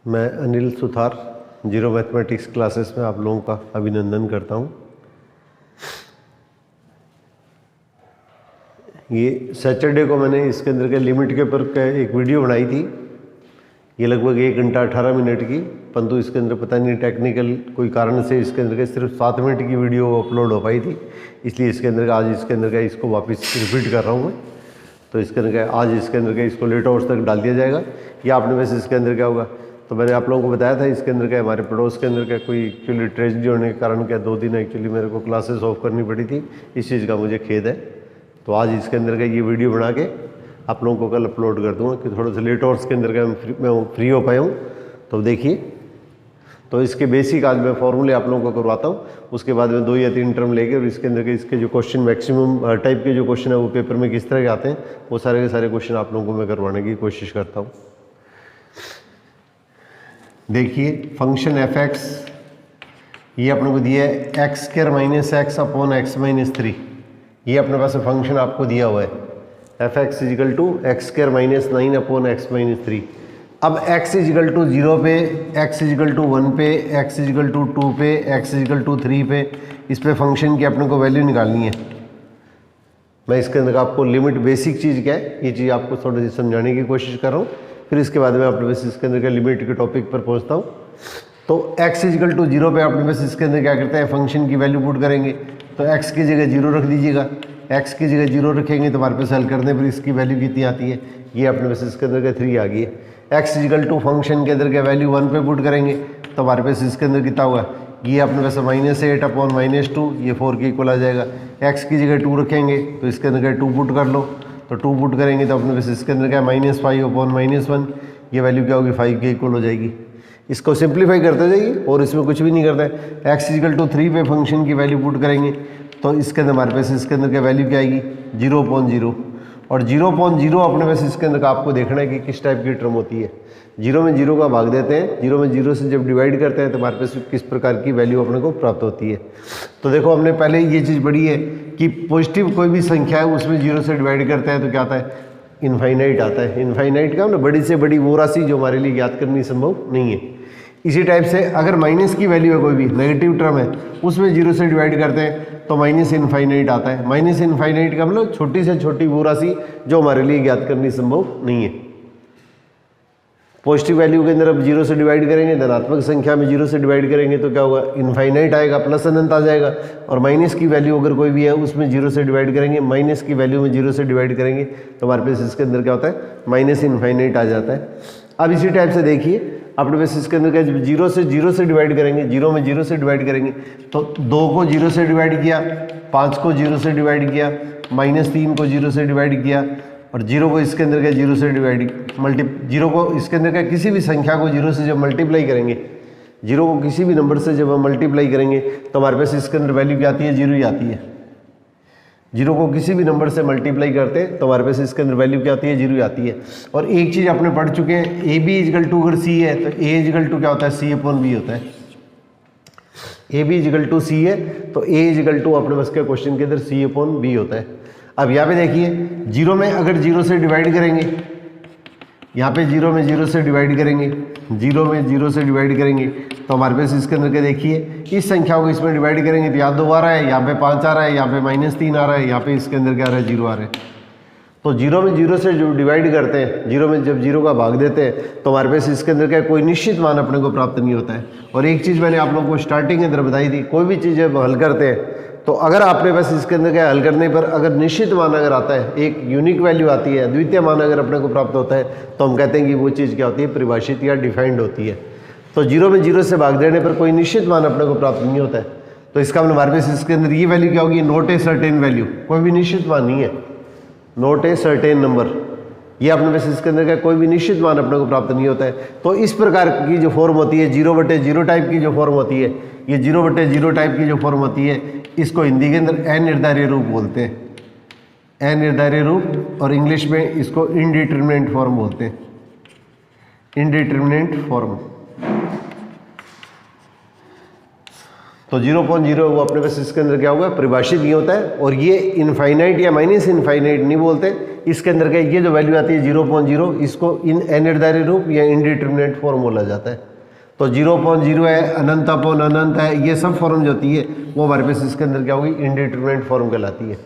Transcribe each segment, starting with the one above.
मैं Anil Suthar zero mathematics classes में आप लोगों का अभिनंदन करता हूं। ये सैटरडे को मैंने इसके अंदर के लिमिट के ऊपर एक वीडियो बनाई थी। ये लगभग 1 घंटा 18 मिनट की, परंतु इसके अंदर पता नहीं टेक्निकल कोई कारण से इसके अंदर के सिर्फ 7 मिनट की वीडियो अपलोड हो पाई थी, इसलिए इसके अंदर का आज इसके अंदर का इसको वापस रिपीट कर रहा हूँ मैं। तो इसके अंदर का आज इसके अंदर का इसको लेट आवर्स तक डाल दिया जाएगा। या आपने वैसे इसके अंदर क्या होगा, तो मैंने आप लोगों को बताया था इसके अंदर क्या हमारे पड़ोस के अंदर क्या कोई एक्चुअली ट्रेजेडी होने के कारण क्या 2 दिन एक्चुअली मेरे को क्लासेस ऑफ करनी पड़ी थी। इस चीज़ का मुझे खेद है। तो आज इसके अंदर का ये वीडियो बना के आप लोगों को कल अपलोड कर दूँगा कि थोड़ा सा लेट आवर्स के अंदर का मैं फ्री हो पाया हूँ। तो देखिए, तो इसके बेसिक आज मैं फॉर्मूले आप लोगों को करवाता हूँ। उसके बाद में 2 या 3 टर्म लेके और इसके अंदर के इसके जो क्वेश्चन मैक्सिमम टाइप के जो क्वेश्चन है वो पेपर में किस तरह के आते हैं वो सारे के सारे क्वेश्चन आप लोगों को मैं करवाने की कोशिश करता हूँ। देखिए, फंक्शन एफ एक्स ये अपने को दिया है X square minus X upon X minus 3। ये अपने पास फंक्शन आपको दिया हुआ है F X is equal to X square minus 9 upon X minus 3। अब x इजिकल टू 0 पे, x इजिकल टू 1 पे, x इजिकल टू 2 पे, x इजिकल टू 3 पे, इस पे फंक्शन की अपने को वैल्यू निकालनी है। मैं इसके अंदर आपको लिमिट बेसिक चीज़ क्या है ये चीज़ आपको थोड़ी सी समझाने की कोशिश कर रहा हूँ। फिर इसके बाद में अपने पास इसके अंदर का लिमिट के टॉपिक पर पहुँचता हूँ। तो x इजिकल टू 0 पे अपने पास इसके अंदर क्या करते हैं, फंक्शन की वैल्यू पुट करेंगे। तो x की जगह 0 रख दीजिएगा। x की जगह 0 रखेंगे तो हमारे पास हल करने पर इसकी वैल्यू कितनी आती है, ये अपने पास इसके अंदर का 3 आ गई है। x इजिकल टू फंक्शन के अंदर का वैल्यू 1 पे पुट करेंगे तो हमारे पास इसके अंदर कितना हुआ, ये अपने पास -8 अपॉन -2, ये 4 के इक्वल आ जाएगा। x की जगह 2 रखेंगे तो इसके अंदर का 2 पुट कर लो। तो 2 पुट करेंगे तो अपने पास इसके अंदर क्या -5 अपॉन -1, ये वैल्यू क्या होगी 5 के इक्वल हो जाएगी। इसको सिंप्लीफाई करते जाइए और इसमें कुछ भी नहीं करता है। x इजिकल टू 3 पे फंक्शन की वैल्यू पुट करेंगे तो इसके अंदर हमारे पास इसके अंदर क्या वैल्यू क्या आएगी 0.0। और 0.0 अपने पास इसके अंदर का आपको देखना है कि किस टाइप की टर्म होती है। 0 में 0 का भाग देते हैं, 0 में 0 से जब डिवाइड करते हैं तो हमारे पास किस प्रकार की वैल्यू अपने को प्राप्त होती है। तो देखो, हमने पहले ये चीज़ पढ़ी है कि पॉजिटिव कोई भी संख्या है उसमें 0 से डिवाइड करते हैं तो क्या आता है, इनफाइनाइट आता है। इनफाइनाइट का मतलब बड़ी से बड़ी वो राशि जो हमारे लिए ज्ञात करनी संभव नहीं है। इसी टाइप से अगर माइनस की वैल्यू है, कोई भी नेगेटिव टर्म है, उसमें 0 से डिवाइड करते हैं तो माइनस इनफाइनाइट आता है। माइनस इनफाइनाइट का मतलब छोटी से छोटी वो राशि जो हमारे लिए ज्ञात करनी संभव नहीं है। पॉजिटिव वैल्यू के अंदर अब 0 से डिवाइड करेंगे, धनात्मक संख्या में 0 से डिवाइड करेंगे तो क्या होगा, इनफाइनाइट आएगा, प्लस अनंत आ जाएगा। और माइनस की वैल्यू अगर कोई भी है उसमें 0 से डिवाइड करेंगे, माइनस की वैल्यू में 0 से डिवाइड करेंगे तो हमारे पास इसके अंदर क्या होता है, माइनस इनफाइनाइट आ जाता है। अब इसी टाइप से देखिए, अपने पास इसके अंदर क्या 0 से डिवाइड करेंगे, 0 में 0 से डिवाइड करेंगे तो 2 को 0 से डिवाइड किया, 5 को 0 से डिवाइड किया, -3 को 0 से डिवाइड किया और 0 को इसके अंदर क्या 0 से डिवाइड 0 को इसके अंदर क्या किसी भी संख्या को 0 से जब मल्टीप्लाई करेंगे, 0 को किसी भी नंबर से जब हम मल्टीप्लाई करेंगे तो हमारे पास इसके अंदर वैल्यू क्या आती है, 0 ही आती है। 0 को किसी भी नंबर से मल्टीप्लाई करते हैं तो हमारे पास इसके अंदर वैल्यू क्या आती है, 0 ही आती है। और एक चीज़ आपने पढ़ चुके हैं, ए बी इजिकल टू अगर सी है तो ए इजिकल टू क्या होता है, सी अपॉन बी होता है। ए बी इजिकल टू सी है तो ए इजिकल टू अपने पास के क्वेश्चन के अंदर सी अपॉन बी होता है। अब यहाँ पे देखिए, 0 में अगर 0 से डिवाइड करेंगे, यहाँ पे 0 में 0 से डिवाइड करेंगे, 0 में 0 से डिवाइड करेंगे तो हमारे पास इसके अंदर के देखिए इस संख्या को इसमें डिवाइड करेंगे तो यहाँ 2 आ रहा है, यहाँ पे 5 आ रहा है, यहाँ पे -3 आ रहा है, यहाँ पे इसके अंदर क्या आ रहा है, 0 आ रहा है। तो 0 में 0 से जो डिवाइड करते हैं, 0 में जब 0 का भाग देते हैं तो हमारे पास इसके अंदर क्या कोई निश्चित मान अपने को प्राप्त नहीं होता है। और एक चीज़ मैंने आप लोगों को स्टार्टिंग के अंदर बताई थी, कोई भी चीज़ जब हल करते हैं तो अगर आपने बस इसके अंदर क्या हल करने पर अगर निश्चित मान अगर आता है, एक यूनिक वैल्यू आती है, द्वितीय मान अगर अपने को प्राप्त होता है तो हम कहते हैं कि वो चीज़ क्या होती है, परिभाषित या डिफाइंड होती है। तो 0 में 0 से भाग देने पर कोई निश्चित मान अपने को प्राप्त नहीं होता है। तो इसका मतलब हमारे पास इसके अंदर ये वैल्यू क्या होगी, नॉट ए सर्टेन वैल्यू, कोई भी निश्चित मान नहीं है, नॉट ए सर्टेन नंबर। ये अपने पास इसके अंदर का कोई भी निश्चित मान अपने को प्राप्त नहीं होता है। तो इस प्रकार की जो फॉर्म होती है 0/0 टाइप की जो फॉर्म होती है, ये 0/0 टाइप की जो फॉर्म होती है, इसको हिंदी के अंदर अनिर्धारित रूप बोलते हैं, अनिर्धारित रूप। और इंग्लिश में इसको इनडिटरमिनेट फॉर्म बोलते हैं, इनडिटरमिनेट फॉर्म। तो 0.0 वो अपने पास इसके अंदर क्या होगा, परिभाषित नहीं होता है। और ये इनफाइनाइट या माइनस इनफाइनाइट नहीं बोलते, इसके अंदर क्या ये जो वैल्यू आती है 0.0, इसको इन एनएडदारी रूप या इनडिटर्मिनेट फॉर्म बोला जाता है। तो 0.0 है, अनंत अपॉन अनंत है, ये सब फॉर्म जो होती है वो हमारे पास इसके अंदर क्या होगी, इनडिटर्मिनेट फॉर्म कहलाती है।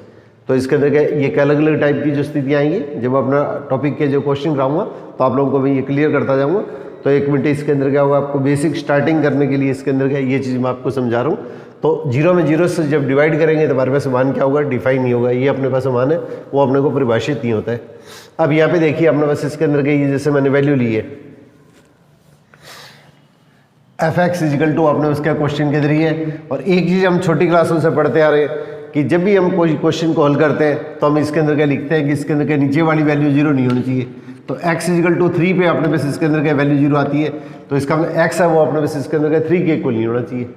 तो इसके अंदर क्या ये अलग अलग टाइप की जो स्थितियाँ आएंगी, जब अपना टॉपिक के जो क्वेश्चन कराऊंगा तो आप लोगों को मैं ये क्लियर करता जाऊँगा। तो 1 मिनट इसके अंदर क्या होगा, आपको बेसिक स्टार्टिंग करने के लिए इसके अंदर क्या ये चीज़ मैं आपको समझा रहा हूँ। तो 0 में 0 से जब डिवाइड करेंगे तो हमारे पास मान क्या होगा, डिफाइन नहीं होगा। ये अपने पास मान है वो अपने को परिभाषित नहीं होता है। अब यहाँ पे देखिए अपने पास इसके अंदर ये जैसे मैंने वैल्यू ली है f(x) = अपने उसका क्वेश्चन के जरिए। और एक चीज़ हम छोटी क्लासों से पढ़ते आ रहे हैं कि जब भी हम कोई क्वेश्चन को हल करते हैं तो हम इसके अंदर क्या लिखते हैं कि इसके अंदर क्या नीचे वाली वैल्यू 0 नहीं होनी चाहिए। तो x = 3 पे अपने पास इसके अंदर क्या वैल्यू 0 आती है, तो इसका x है वो अपने पास इसके अंदर क्या 3 के इक्वल नहीं होना चाहिए।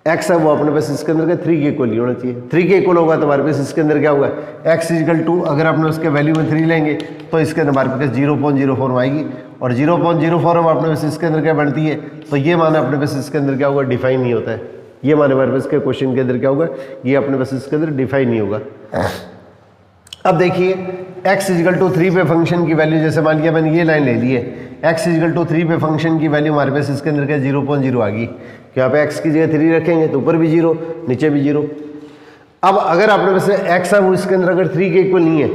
x है वो अपने पास इसके अंदर क्या 3 के इक्वल नहीं होना चाहिए। 3 के इक्वल होगा तो हमारे पास इसके अंदर क्या होगा, x = अगर अपने उसके वैल्यू में 3 लेंगे तो इसके अंदर हमारे पास 0.04 आएगी। और 0.04 हम अपने पास इसके अंदर क्या बनती है, तो ये मान अपने पास इसके अंदर क्या होगा, डिफाइन नहीं होता है। ये मान हमारे पास के क्वेश्चन के अंदर क्या होगा, ये अपने पास इसके अंदर डिफाइन नहीं होगा। अब देखिए x = 3 पे फंक्शन की वैल्यू, जैसे मान लिया मैंने ये लाइन ले ली है, x = 3 पे फंक्शन की वैल्यू हमारे पास इसके अंदर क्या 0.0 आ गई। यहाँ पे x की जगह 3 रखेंगे तो ऊपर भी 0 नीचे भी 0। अब अगर अपने पास x है वो इसके अंदर अगर 3 के इक्वल नहीं है,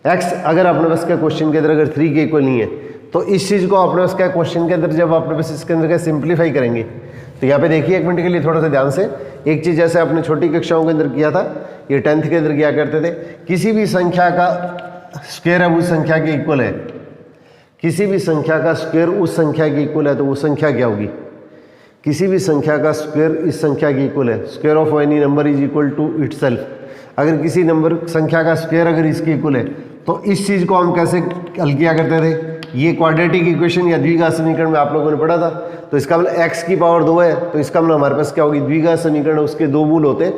x अगर अपने पास का क्वेश्चन के अंदर अगर 3 के इक्वल नहीं है, तो इस चीज़ को अपने पास क्या क्वेश्चन के अंदर जब अपने पास इसके अंदर क्या सिंप्लीफाई करेंगे, तो यहाँ पे देखिए 1 मिनट के लिए थोड़ा सा ध्यान से, एक चीज़ जैसे आपने छोटी कक्षाओं के अंदर किया था, ये 10th के अंदर किया करते थे, किसी भी संख्या का स्क्वायर है उस संख्या के इक्वल है, किसी भी संख्या का स्क्वायर उस संख्या के इक्वल है, तो वो संख्या क्या होगी, किसी भी संख्या का स्क्वायर इस संख्या के इक्वल है। Square of any number is equal to itself. अगर किसी नंबर संख्या का स्क्वायर अगर इसके इक्वल है, तो इस चीज़ को हम कैसे हल किया करते थे, ये क्वाड्रेटिक इक्वेशन या द्विघात समीकरण में आप लोगों ने पढ़ा था। तो इसका मतलब x की पावर 2 है, तो इसका मतलब हमारे पास क्या होगी, द्विघात समीकरण उसके 2 मूल होते हैं।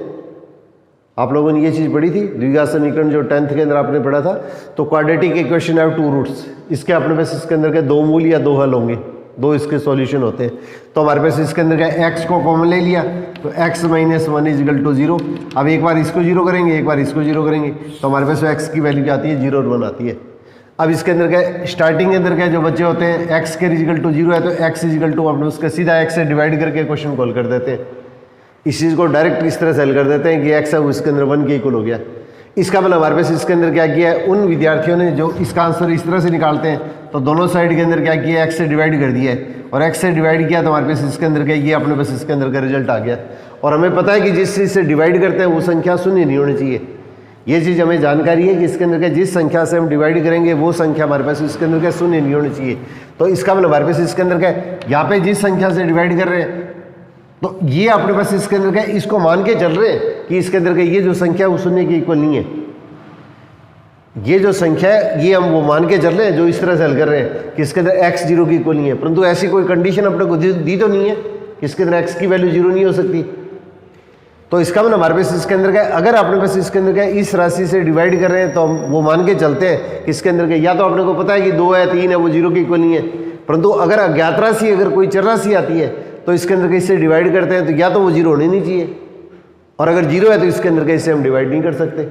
आप लोगों ने ये चीज़ पढ़ी थी, द्विघात समीकरण जो 10th के अंदर आपने पढ़ा था। तो क्वाड्रेटिक इक्वेशन हैव 2 रूट्स, इसके अपने पास इसके अंदर क्या 2 मूल या 2 हल होंगे, 2 इसके सॉल्यूशन होते हैं। तो हमारे पास इसके अंदर क्या x को कॉमन ले लिया, तो x - 1 = 0। अब एक बार इसको 0 करेंगे, एक बार इसको 0 करेंगे, तो हमारे पास x की वैल्यू क्या आती है, 0 और 1 आती है। अब इसके अंदर क्या स्टार्टिंग के अंदर क्या जो बच्चे होते हैं, x के = 0 है, तो x = अपने उसका सीधा x से डिवाइड करके क्वेश्चन कॉल कर देते हैं। इस चीज़ को डायरेक्ट इस तरह से हल कर देते हैं कि x है वो इसके अंदर 1 के इक्वल हो गया। इसका मतलब हमारे पास इसके अंदर क्या किया है, उन विद्यार्थियों ने जो इसका आंसर इस तरह से निकालते हैं, तो दोनों साइड के अंदर क्या किया, x से डिवाइड कर दिया है, और x से डिवाइड किया तो हमारे पास इसके अंदर क्या ये अपने पास इसके अंदर का रिजल्ट आ गया। और हमें पता है कि जिस चीज़ से डिवाइड करते हैं वो संख्या शून्य नहीं होनी चाहिए। ये चीज़ हमें जानकारी है कि इसके अंदर क्या जिस संख्या से हम डिवाइड करेंगे वो संख्या हमारे पास इसके अंदर क्या शून्य नहीं होनी चाहिए। तो इसका मतलब हमारे पास इसके अंदर क्या यहाँ पे जिस संख्या से डिवाइड कर रहे हैं, तो ये अपने पास इसके अंदर क्या इसको मान के चल रहे हैं कि इसके अंदर क्या ये जो संख्या है वो शून्य के इक्वल नहीं है। ये जो संख्या है ये हम वो मान के चल रहे हैं जो इस तरह से हल कर रहे हैं कि इसके अंदर x 0 की इक्वल नहीं है, परंतु ऐसी कोई कंडीशन अपने को दी तो नहीं है कि इसके अंदर x की वैल्यू 0 नहीं हो सकती। तो इसका मतलब हमारे पास इसके अंदर क्या अगर अपने पास इसके अंदर क्या इस राशि से डिवाइड कर रहे हैं, तो हम वो मान के चलते हैं कि इसके अंदर क्या या तो अपने को पता है कि 2 है 3 है वो 0 की इक्वल नहीं है, परंतु अगर अज्ञात राशि अगर कोई चर राशि आती है तो इसके अंदर इससे डिवाइड करते हैं, तो या तो वो 0 होनी नहीं चाहिए, और अगर 0 है तो इसके अंदर इससे हम डिवाइड नहीं कर सकते।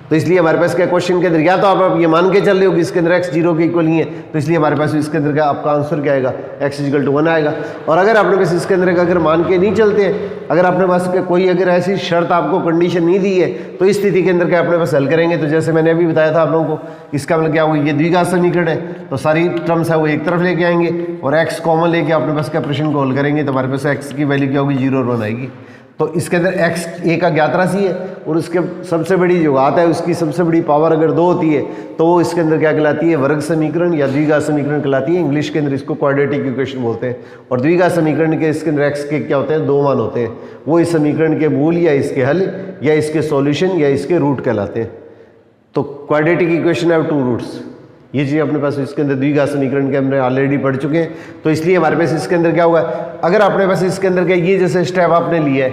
तो इसलिए हमारे पास क्या क्वेश्चन के अंदर या तो आप ये मान के चल रहे हो कि इसके अंदर x 0 के इक्वल नहीं है, तो इसलिए हमारे पास इसके अंदर क्या आपका आंसर क्या आएगा, x = 1 आएगा। और अगर आपने पास इसके अंदर अगर मान के नहीं चलते हैं, अगर आपने पास कोई अगर ऐसी शर्त आपको कंडीशन नहीं दी है, तो इस स्थिति के अंदर क्या अपने पास हल करेंगे। तो जैसे मैंने अभी बताया था आप लोगों को, इसका मतलब क्या होगा, ये द्विघात समीकरण है, तो सारी टर्म्स है वो एक तरफ लेके आएंगे और x कॉमन लेके अपने पास क्या प्रश्न को हल करेंगे, तो हमारे पास x की वैल्यू क्या होगी, 0 और 1 आएगी। तो इसके अंदर x एक अज्ञात राशि है और उसके सबसे बड़ी जो घात है उसकी सबसे बड़ी पावर अगर 2 होती है, तो वो इसके अंदर क्या कहलाती है, वर्ग समीकरण या द्विघात समीकरण कहलाती है। इंग्लिश के अंदर इसको क्वाड्रेटिक इक्वेशन बोलते हैं। और द्विघात समीकरण के इसके अंदर x के क्या होते हैं, 2 मान होते हैं, वो इस समीकरण के मूल या इसके हल या इसके सॉल्यूशन या इसके रूट कहलाते हैं। तो क्वाड्रेटिक इक्वेशन हैव 2 रूट्स, ये चीज़ अपने पास इसके अंदर द्विघात समीकरण के हमने ऑलरेडी पढ़ चुके हैं। तो इसलिए हमारे पास इसके अंदर क्या हुआ, अगर अपने पास इसके अंदर क्या ये जैसे स्टेप आपने लिया है,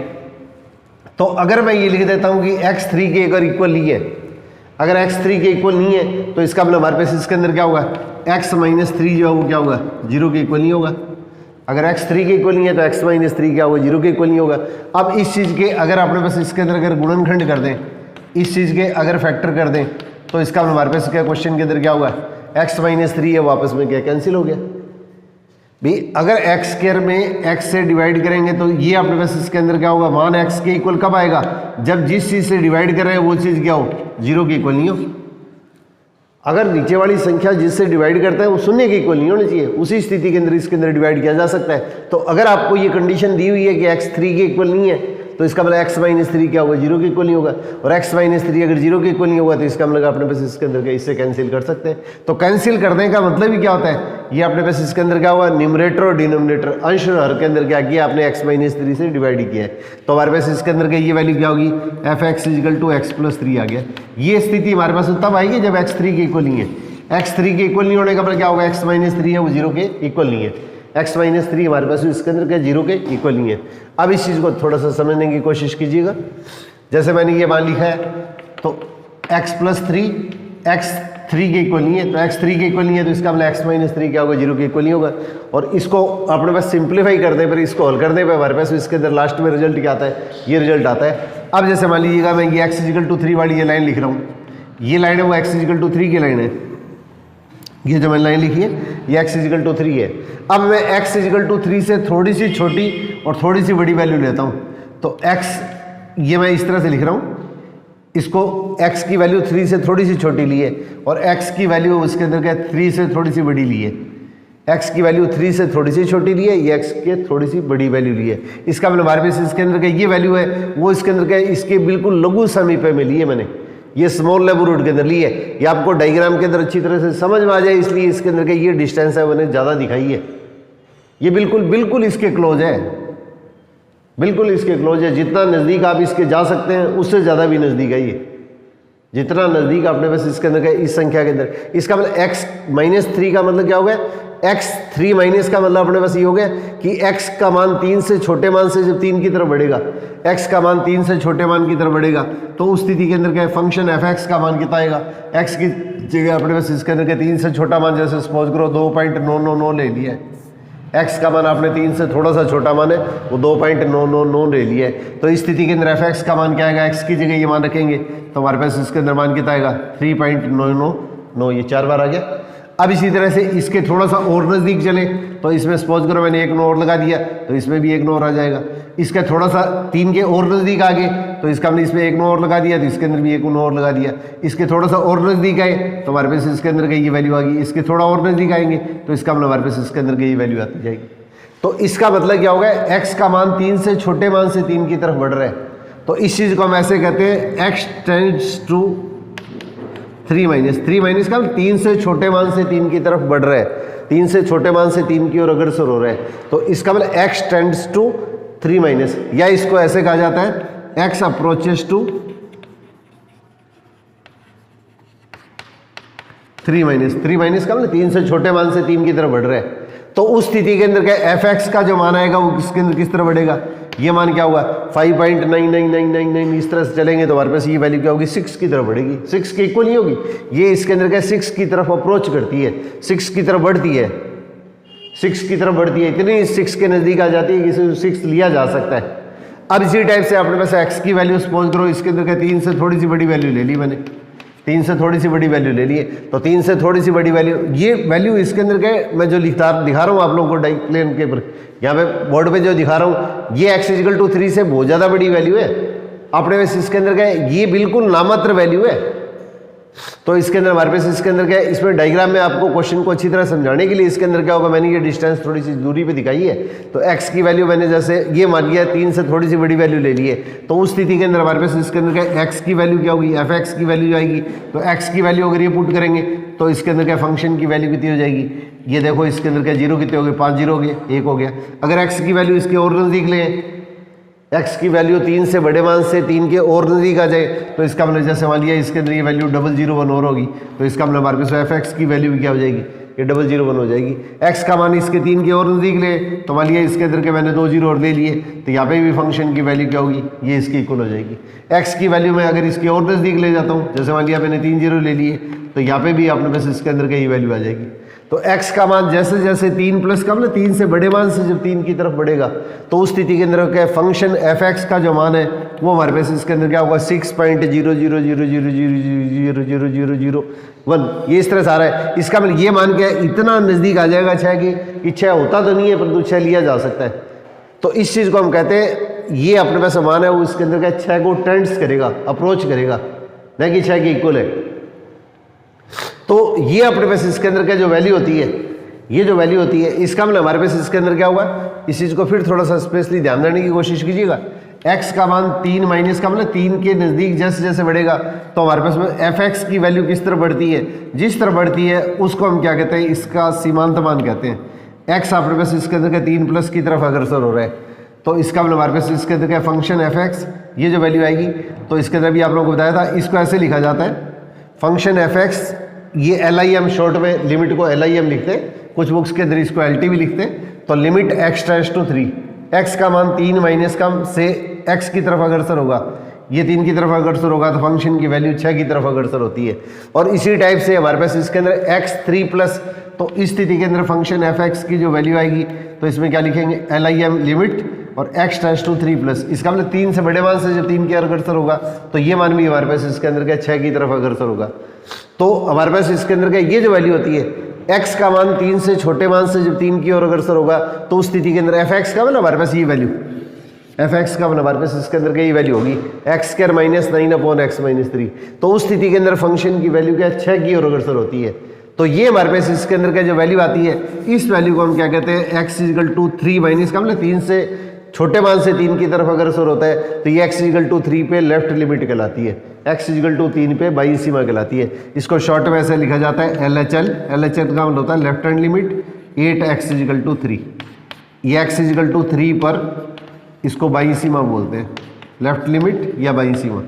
तो अगर मैं ये लिख देता हूँ कि x 3 के अगर इक्वल नहीं है, अगर x 3 के इक्वल नहीं है, तो इसका मतलब हमारे पास इसके अंदर क्या होगा, x - 3 जो है वो क्या होगा, 0 के इक्वल नहीं होगा। अगर x 3 के इक्वल नहीं है तो x - 3 क्या होगा, 0 के इक्वल नहीं होगा। अब इस चीज़ के अगर अपने पास इसके अंदर अगर गुणनखंड कर दें, इस चीज़ के अगर फैक्टर कर दें, तो इसका हमारे पास क्या क्वेश्चन के अंदर क्या हुआ, x माइनस 3 है, वापस में क्या कैंसिल हो गया भाई। अगर x स्क्वायर में x से डिवाइड करेंगे तो ये अपने पास इसके अंदर क्या होगा, मान x के इक्वल कब आएगा, जब जिस चीज़ से डिवाइड कर रहे हैं वो चीज़ क्या हो, 0 के इक्वल नहीं हो। अगर नीचे वाली संख्या जिससे डिवाइड करता है वो शून्य के इक्वल नहीं होनी चाहिए, उसी स्थिति के अंदर इसके अंदर डिवाइड किया जा सकता है। तो अगर आपको ये कंडीशन दी हुई है कि x 3 के इक्वल नहीं है तो इसका मतलब x माइनस 3 क्या होगा, 0 के इक्वल नहीं होगा। और x माइनस 3 अगर 0 के इक्वल नहीं होगा तो इसका मतलब अपने पास इसके अंदर क्या, इससे कैंसिल कर सकते हैं। तो कैंसिल करने का मतलब ही क्या होता है, ये अपने पास इसके अंदर क्या हुआ, न्यूमरेटर और डिनोमिनेटर अंश और हर के अंदर क्या किया आपने, x माइनस 3 से डिवाइड ही किया है। तो हमारे पास इसके अंदर क्या ये वैल्यू क्या होगी, f(x) = x + 3 आ गया। ये स्थिति हमारे पास तब आएगी जब x 3 के इक्वल नहीं है। x 3 के इक्वल नहीं होने का मतलब क्या होगा, x माइनस 3 है वो 0 के इक्वल नहीं है। x माइनस 3 हमारे पास इसके अंदर क्या 0 के इक्वल नहीं है। अब इस चीज़ को थोड़ा सा समझने की कोशिश कीजिएगा। जैसे मैंने ये मान लिखा है तो x + 3 x 3 के इक्वल नहीं है, तो x 3 के इक्वल नहीं है तो इसका मतलब x माइनस 3 क्या होगा, 0 के इक्वल नहीं होगा। और इसको अपने पास सिंप्लीफाई करने पर, इसको हल करने पर हमारे पास इसके अंदर लास्ट में रिजल्ट क्या आता है, ये रिजल्ट आता है। अब जैसे मान लीजिएगा मैं ये x = 3 वाली ये लाइन लिख रहा हूँ, ये लाइन है वो x = 3 की लाइन है, ये जो मैंने लाइन लिखी है ये x = 3 है। अब मैं x = 3 से थोड़ी सी छोटी और थोड़ी सी बड़ी वैल्यू लेता हूँ, तो x ये मैं इस तरह से लिख रहा हूँ, इसको x की वैल्यू 3 से थोड़ी सी छोटी ली है और x की वैल्यू उसके अंदर क्या 3 से थोड़ी सी बड़ी ली है। x की वैल्यू 3 से थोड़ी सी छोटी ली है, ये x के थोड़ी सी बड़ी वैल्यू ली है। इसका मतलब हमारे पास इसके अंदर क्या ये वैल्यू है वो इसके अंदर क्या इसके बिल्कुल लघु समीपे में ली है मैंने, ये स्मॉल लेबोरेट के अंदर ली है। ये आपको डायग्राम के अंदर अच्छी तरह से समझ में आ जाए इसलिए इसके अंदर के ये डिस्टेंस है मैंने ज़्यादा दिखाई है। ये बिल्कुल इसके क्लोज है, बिल्कुल इसके क्लोज है। जितना नज़दीक आप इसके जा सकते हैं उससे ज़्यादा भी नज़दीक है ये, जितना नज़दीक अपने पास इसके अंदर का इस संख्या के अंदर। इसका मतलब x माइनस 3 का मतलब क्या हो गया, x 3 माइनस का मतलब अपने पास ये हो गया कि x का मान 3 से छोटे मान से जब 3 की तरफ बढ़ेगा, x का मान 3 से छोटे मान की तरफ बढ़ेगा तो उस स्थिति के अंदर क्या है, फंक्शन f(x) का मान कितना आएगा, x की जगह अपने पास इसके अंदर क्या 3 से छोटा मान, जैसे सपोज करो 2.999 ले लिया है, x का मान आपने 3 से थोड़ा सा छोटा मान है वो 2.999 ले लिया है। तो इस स्थिति के अंदर f(x) का मान क्या आएगा, x की जगह ये मान रखेंगे तो हमारे पास इसके अंदर मान कितना आएगा 3.999, ये 4 बार आ गया। अब इसी तरह से इसके थोड़ा सा और नज़दीक चले तो इसमें सपोज करो मैंने 1 9 और लगा दिया तो इसमें भी 1 9 और आ जाएगा। इसका थोड़ा सा 3 के और नज़दीक आ गए तो इसका हमने इसमें 1 9 और लगा दिया तो इसके अंदर भी 1 9 और लगा दिया। इसके थोड़ा सा और नज़दीक आए तो हमारे पास इसके अंदर की ये वैल्यू आ गई, इसके थोड़ा और नज़दीक आएंगे तो इसका मतलब हमारे पास इसके अंदर की ये वैल्यू आती जाएगी। तो इसका मतलब क्या होगा, x का मान 3 से छोटे मान से 3 की तरफ बढ़ रहा है। तो इस चीज़ को हम ऐसे कहते हैं x टेंड्स टू 3 माइनस का 3 से छोटे मान से 3 की तरफ बढ़ रहा है, 3 से छोटे मान से 3 की ओर अग्रसर हो रहा है। तो इसका मतलब x टेंड्स टू 3 माइनस, या इसको ऐसे कहा जाता है x अप्रोचेस टू 3 माइनस का मतलब 3 से छोटे मान से 3 की तरफ बढ़ रहा है। तो उस स्थिति के अंदर क्या f(x) का जो मान आएगा वो किसके अंदर किस तरह बढ़ेगा, ये मान क्या हुआ 5.99999, इस तरह से चलेंगे तो हमारे पास ये वैल्यू क्या होगी 6 की तरफ बढ़ेगी, 6 के इक्वल नहीं होगी। ये इसके अंदर क्या 6 की तरफ अप्रोच करती है, 6 की तरफ बढ़ती है, 6 की तरफ बढ़ती है, इतनी 6 के नज़दीक आ जाती है कि 6 लिया जा सकता है। अब इसी टाइप से अपने पास x की वैल्यू सपोज करो इसके अंदर क्या 3 से थोड़ी सी बड़ी वैल्यू ले ली मैंने, 3 से थोड़ी सी बड़ी वैल्यू ले लिए तो 3 से थोड़ी सी बड़ी वैल्यू, ये वैल्यू इसके अंदर क्या है मैं जो दिखा रहा हूँ आप लोगों को डाइप्लेन के पर यहाँ पे बोर्ड पे जो दिखा रहा हूँ ये x = 3 से बहुत ज़्यादा बड़ी वैल्यू है। अपने पास इसके अंदर क्या है ये बिल्कुल नामात्र वैल्यू है। तो इसके अंदर हमारे पास इसके अंदर क्या है, इसमें डायग्राम में आपको क्वेश्चन को अच्छी तरह समझाने के लिए इसके अंदर क्या होगा, मैंने ये डिस्टेंस थोड़ी सी दूरी पे दिखाई है तो x की वैल्यू मैंने जैसे ये मान लिया 3 से थोड़ी सी बड़ी वैल्यू ले ली है। तो उस स्थिति के अंदर हमारे पास इसके अंदर क्या x की वैल्यू क्या होगी, f(x) की वैल्यू आएगी। तो x की वैल्यू अगर ये पुट करेंगे तो इसके अंदर क्या फंक्शन की वैल्यू कितनी हो जाएगी, ये देखो इसके अंदर क्या 0 कितने हो गए, 5 0 हो गए, 1 हो गया। अगर x की वैल्यू इसके और नज़दीक लें, x की वैल्यू 3 से बड़े मान से 3 के और नज़दीक आ जाए तो इसका मतलब जैसे मान लिया इसके अंदर ये वैल्यू 001 और होगी तो इसका मतलब हमारे पास f(x) की वैल्यू भी क्या हो जाएगी, ये 001 हो जाएगी। x का मान इसके 3 के और नज़दीक ले तो मान लिया इसके अंदर के मैंने 2 0 और ले लिए तो यहाँ पे भी फंक्शन की वैल्यू क्या होगी, ये इसकी इक्वल हो जाएगी। x की वैल्यू मैं अगर इसके और नज़दीक ले जाता हूँ, जैसे मान लिया मैंने 3 0 ले लिए तो यहाँ पे भी अपने पास इसके अंदर का ये वैल्यू आ जाएगी। तो x का मान जैसे जैसे 3 प्लस का मतलब 3 से बड़े मान से जब 3 की तरफ बढ़ेगा तो उस स्थिति के अंदर क्या फंक्शन f(x) का जो मान है वो हमारे पास इसके अंदर क्या होगा 6.00000000001, ये इस तरह से आ रहा है। इसका मतलब ये मान के इतना नज़दीक आ जाएगा 6 की 6 होता तो नहीं है परंतु 6 लिया जा सकता है। तो इस चीज़ को हम कहते हैं ये अपने पास मान है वो इसके अंदर क्या 6 को टेंड्स करेगा, अप्रोच करेगा, न कि 6 के इक्वल है। तो ये अपने पास इसके अंदर क्या जो वैल्यू होती है, ये जो वैल्यू होती है इसका मतलब हमारे पास इसके अंदर क्या हुआ, इस चीज़ को फिर थोड़ा सा स्पेशली ध्यान देने की कोशिश कीजिएगा। x का मान 3 माइनस का मतलब 3 के नज़दीक जैसे जैसे बढ़ेगा तो हमारे पास में fx की वैल्यू किस तरह बढ़ती है, जिस तरह बढ़ती है उसको हम क्या कहते हैं, इसका सीमांत मान कहते हैं। x अपने पास इसके अंदर क्या 3 प्लस की तरफ अग्रसर हो रहा है, तो इसका मतलब हमारे पास इसके अंदर क्या फंक्शन fx, ये जो वैल्यू आएगी तो इसके अंदर भी आप लोगों को बताया था, इसको ऐसे लिखा जाता है फंक्शन fx, ये LIM शॉर्ट में लिमिट को LIM लिखते हैं, कुछ बुक्स के अंदर इसको LT भी लिखते हैं। तो limit x tends to 3, x का मान 3 माइनस का से x की तरफ अग्रसर होगा, ये 3 की तरफ अग्रसर होगा तो फंक्शन की वैल्यू 6 की तरफ अग्रसर होती है। और इसी टाइप से हमारे पास इसके अंदर x 3 प्लस, तो इस स्थिति के अंदर फंक्शन fx की जो वैल्यू आएगी तो इसमें क्या लिखेंगे LIM लिमिट और x टेंड्स टू 3 प्लस, इसका मतलब 3 से बड़े मान से जब 3 की अग्रसर होगा तो ये मान भी हमारे पास इसके अंदर क्या 6 की तरफ अग्रसर होगा। तो हमारे पास इसके अंदर क्या ये जो वैल्यू होती है x का मान 3 से छोटे मान से जब 3 की ओर अग्रसर होगा तो उस स्थिति के अंदर fx का मतलब हमारे पास ये वैल्यू, fx का मतलब हमारे पास इसके अंदर क्या ये वैल्यू होगी x² माइनस 9/x माइनस 3, तो उस स्थिति के अंदर फंक्शन की वैल्यू क्या 6 की ओर अग्रसर होती है। तो ये हमारे पास इसके अंदर क्या जो वैल्यू आती है, इस वैल्यू को हम क्या कहते हैं x = 3 माइनस का मतलब 3 से छोटे मान से 3 की तरफ अग्रसर होता है तो ये x = 3 पे लेफ्ट लिमिट कहलाती है, x = 3 पे बाई सीमा कहलाती है। इसको शॉर्ट में ऐसे लिखा जाता है LHL, LHL का मतलब होता है लेफ्ट हैंड लिमिट 8x = 3, ये x = 3 पर इसको बाई सीमा बोलते हैं, लेफ्ट लिमिट या बाई सीमा।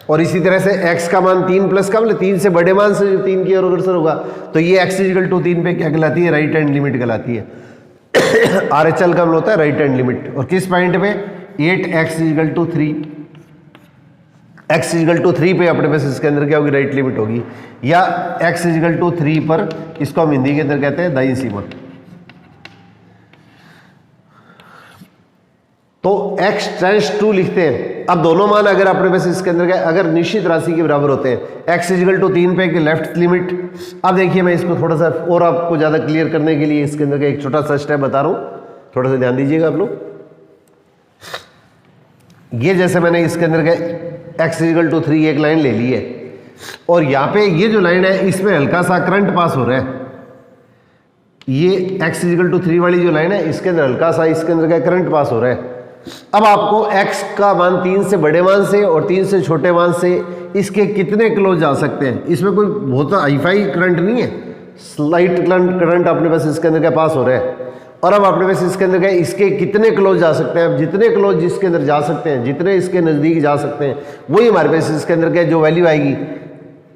और इसी तरह से x का मान 3 प्लस का मतलब 3 से बड़े मान से जो 3 की ओर अग्रसर होगा तो ये x = 3 पे क्या कहलाती है, राइट हैंड लिमिट कहलाती है। RHL का मतलब होता है राइट हैंड लिमिट, और किस पॉइंट पे 8x = 3, x = 3 पे अपने पास इसके अंदर क्या होगी, राइट लिमिट होगी, या x = 3 पर इसको हम हिंदी के अंदर कहते हैं दाईं सीमा। तो x टेंड्स टू लिखते हैं। अब दोनों मान अगर अपने पास इसके अंदर क्या अगर निश्चित राशि के बराबर होते हैं, x = 3 पे लेफ्ट लिमिट। अब देखिए मैं इसको थोड़ा सा और आपको ज़्यादा क्लियर करने के लिए इसके अंदर का एक छोटा सा स्टेप बता रहा हूँ, थोड़ा सा ध्यान दीजिएगा आप लोग। ये जैसे मैंने इसके अंदर का x = 3 एक लाइन ले ली है, और यहाँ पे ये जो लाइन है इसमें हल्का सा करंट पास हो रहा है, ये x = 3 वाली जो लाइन है इसके अंदर हल्का सा इसके अंदर का करंट पास हो रहा है। अब आपको x का मान 3 से बड़े मान से और 3 से छोटे मान से इसके कितने क्लोज जा सकते हैं, इसमें कोई बहुत हाईफाई करंट नहीं है, स्लाइट करंट अपने पास इसके अंदर क्या पास हो रहा है। और अब अपने पास इसके अंदर क्या इसके कितने क्लोज जा सकते हैं, अब जितने क्लोज जिसके अंदर जा सकते हैं, जितने इसके नज़दीक जा सकते हैं, वही हमारे पास इसके अंदर क्या जो वैल्यू आएगी,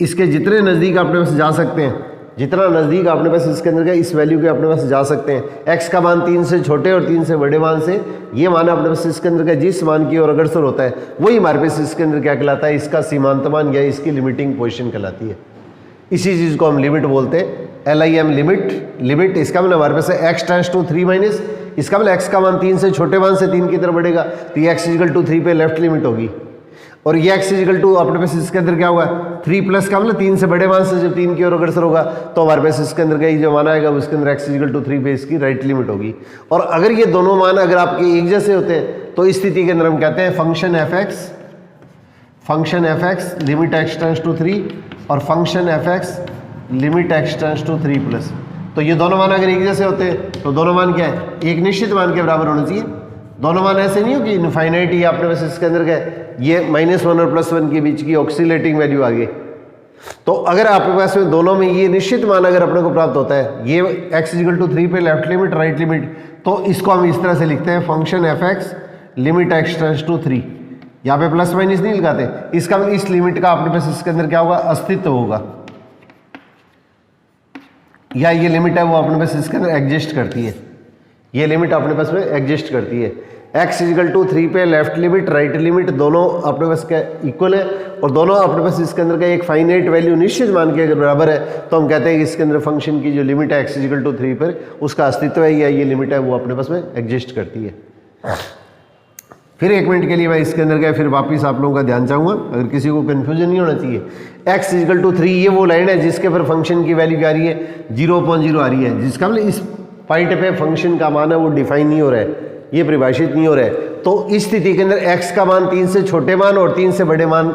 इसके जितने नज़दीक अपने पास जा सकते हैं, जितना नज़दीक अपने पास इसके अंदर क्या इस वैल्यू के अपने पास जा सकते हैं। x का मान 3 से छोटे और 3 से बड़े मान से, ये मान अपने पास इसके अंदर क्या जिस मान की ओर अग्रसर होता है वही हमारे पास इसके अंदर क्या कहलाता है, इसका सीमांत मान या इसकी लिमिटिंग पोजीशन कहलाती है। इसी चीज़ को हम लिमिट बोलते हैं, LIM लिमिट। इसका मतलब हमारे पास x टेंड्स टू 3 माइनस, इसका मतलब x का मान 3 से छोटे मान से 3 की तरफ बढ़ेगा तो ये x = 3 पे लेफ्ट लिमिट होगी, और ये x = अपने पास इसके अंदर क्या हुआ 3 प्लस का मतलब 3 से बड़े मान से जब 3 की ओर अग्रसर होगा तो हमारे पास इसके अंदर का जो मान आएगा उसके अंदर x = 3 पे इसकी राइट लिमिट होगी। और अगर ये दोनों मान अगर आपके एक जैसे होते हैं तो इस स्थिति के अंदर हम कहते हैं function fx limit x tends to 3 और function fx limit x tends to 3 plus. तो ये दोनों मान अगर एक जैसे होते हैं तो दोनों मान क्या है, एक निश्चित मान के बराबर होना चाहिए। दोनों मान ऐसे नहीं हो कि इनफाइनाइट ही अपने पास इसके अंदर क्या ये -1 और +1 के बीच की ऑक्सीलेटिंग वैल्यू आ गई। तो अगर आपके पास में दोनों में ये निश्चित मान अगर अपने को प्राप्त होता है, ये x = 3 पे लेफ्ट लिमिट राइट लिमिट, तो इसको हम इस तरह से लिखते हैं function fx limit x tends to 3। यहाँ पे प्लस माइनस नहीं लगाते, इसका इस लिमिट का अपने पास इसके अंदर क्या होगा, अस्तित्व होगा, या ये लिमिट है वो अपने पास इसके अंदर एग्जिस्ट करती है, ये लिमिट अपने पास में एग्जिस्ट करती है। x = 3 पे लेफ्ट लिमिट राइट लिमिट दोनों अपने पास क्या इक्वल है, और दोनों अपने पास इसके अंदर का एक फाइनाइट वैल्यू निश्चित मान के अगर बराबर है तो हम कहते हैं कि इसके अंदर फंक्शन की जो लिमिट है x = 3 पर उसका अस्तित्व है, या ये लिमिट है वो अपने पास में एग्जिस्ट करती है। फिर 1 मिनट के लिए मैं इसके अंदर गया, फिर वापस आप लोगों का ध्यान चाहूँगा, अगर किसी को कन्फ्यूजन नहीं होना चाहिए। x इक्वल टू 3 ये वो लाइन है जिसके पर फंक्शन की वैल्यू क्या आ रही है, 0.0 आ रही है, जिसका मतलब इस पॉइंट पे फंक्शन का मान है वो डिफाइन नहीं हो रहा है, ये परिभाषित नहीं हो रहा है। तो इस स्थिति के अंदर x का मान 3 से छोटे मान और 3 से बड़े मान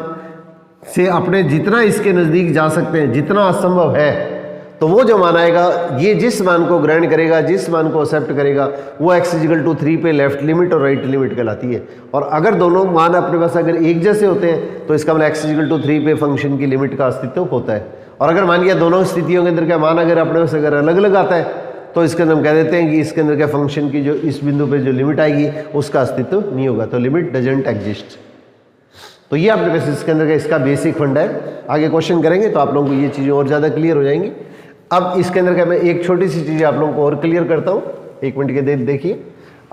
से अपने जितना इसके नज़दीक जा सकते हैं, जितना असंभव है, तो वो जो मान आएगा, ये जिस मान को ग्रहण करेगा, जिस मान को एक्सेप्ट करेगा, वो x इक्वल टू 3 पे लेफ्ट लिमिट और राइट लिमिट कहलाती है। और अगर दोनों मान अपने पास अगर एक जैसे होते हैं तो इसका मतलब x इक्वल टू 3 पे फंक्शन की लिमिट का अस्तित्व होता है। और अगर मान लिया दोनों स्थितियों के अंदर का मान अगर अपने पास अगर अलग अलग आता है तो इसके अंदर हम कह देते हैं कि इसके अंदर का फंक्शन की जो इस बिंदु पे जो लिमिट आएगी उसका अस्तित्व नहीं होगा, तो लिमिट डजंट एग्जिस्ट। तो ये अपने पास इसके अंदर का इसका बेसिक फंडा है। आगे क्वेश्चन करेंगे तो आप लोगों को ये चीज़ें और ज़्यादा क्लियर हो जाएंगी। अब इसके अंदर का मैं एक छोटी सी चीज़ आप लोगों को और क्लियर करता हूँ, 1 मिनट के देखिए।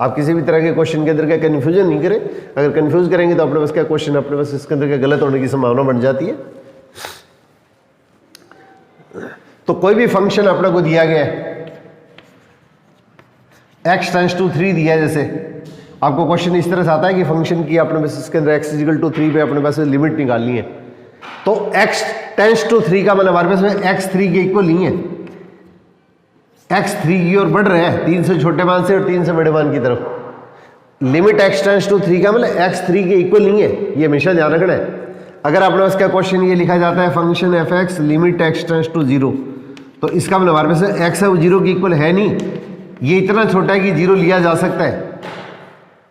आप किसी भी तरह के क्वेश्चन के अंदर का कन्फ्यूजन नहीं करें, अगर कन्फ्यूज करेंगे तो अपने पास क्या क्वेश्चन अपने पास इसके अंदर का गलत होने की संभावना बढ़ जाती है। तो कोई भी फंक्शन अपने को दिया गया है, x टेंड्स टू 3 दिया है, जैसे आपको क्वेश्चन इस तरह से आता है कि फंक्शन की अपने पास इसके अंदर x इक्वल टू 3 पे अपने पास लिमिट निकालनी है, तो x टेंड्स टू 3 का मतलब हमारे पास में x 3 के इक्वल नहीं है, x 3 की ओर बढ़ रहे हैं, 3 से छोटे मान से और 3 से बड़े मान की तरफ। लिमिट x टेंड्स टू 3 का मतलब x 3 के इक्वल नहीं है, ये हमेशा ध्यान रखना है। अगर आपने पास क्या क्वेश्चन ये लिखा जाता है function f(x) limit x tends to 0, तो इसका मतलब हमारे पास x है वो 0 के इक्वल है नहीं, ये इतना छोटा है कि 0 लिया जा सकता है।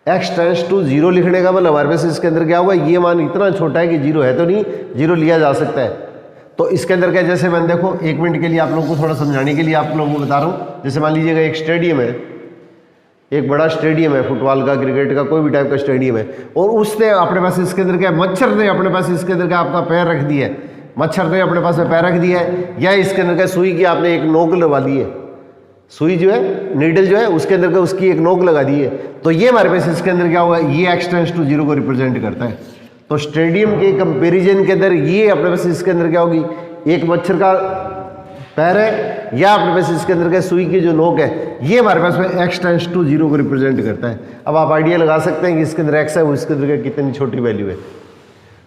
x टेंड्स टू 0 लिखने का मतलब हमारे पास इसके अंदर क्या होगा, ये मान इतना छोटा है कि 0 है तो नहीं, 0 लिया जा सकता है। तो इसके अंदर क्या, जैसे मैंने देखो 1 मिनट के लिए आप लोगों को थोड़ा समझाने के लिए आप लोगों को बता रहा हूँ। जैसे मान लीजिएगा एक स्टेडियम है, एक बड़ा स्टेडियम है, फुटबॉल का, क्रिकेट का, कोई भी टाइप का स्टेडियम है, और उसने अपने पास इसके अंदर क्या, मच्छर ने अपने पास इसके अंदर क्या आपका पैर रख दिया है, मच्छर ने अपने पास में पैर रख दिया है, या इसके अंदर क्या सुई की आपने एक नोक लगा दी है, सुई जो है, नीडल जो है उसके अंदर का उसकी एक नोक लगा दी है, तो ये हमारे पास इसके अंदर क्या होगा, ये x टेंड्स टू 0 को रिप्रेजेंट करता है। तो स्टेडियम के कंपैरिजन के अंदर ये अपने पास इसके अंदर क्या होगी, एक मच्छर का पैर है, या अपने पास इसके अंदर का सुई की जो नोक है, ये हमारे पास में x टेंड्स टू 0 को रिप्रेजेंट करता है। अब आप आइडिया लगा सकते हैं कि इसके अंदर x है वो इसके अंदर का कितनी छोटी वैल्यू है।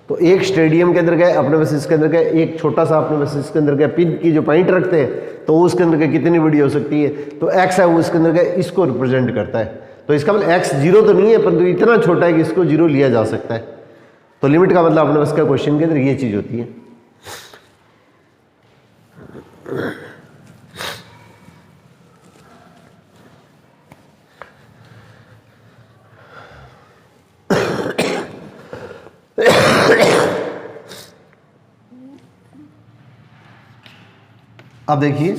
तो एक स्टेडियम के अंदर गए अपने पास इसके अंदर गए एक छोटा सा अपने पास इसके अंदर गए पिन की जो पॉइंट रखते हैं, तो उसके अंदर के कितनी बड़ी हो सकती है, तो x है वो इसके अंदर गए इसको रिप्रेजेंट करता है। तो इसका मतलब x 0 तो नहीं है, परंतु इतना छोटा है कि इसको 0 लिया जा सकता है। तो लिमिट का मतलब अपने पास का क्वेश्चन के अंदर ये चीज़ होती है। अब देखिए,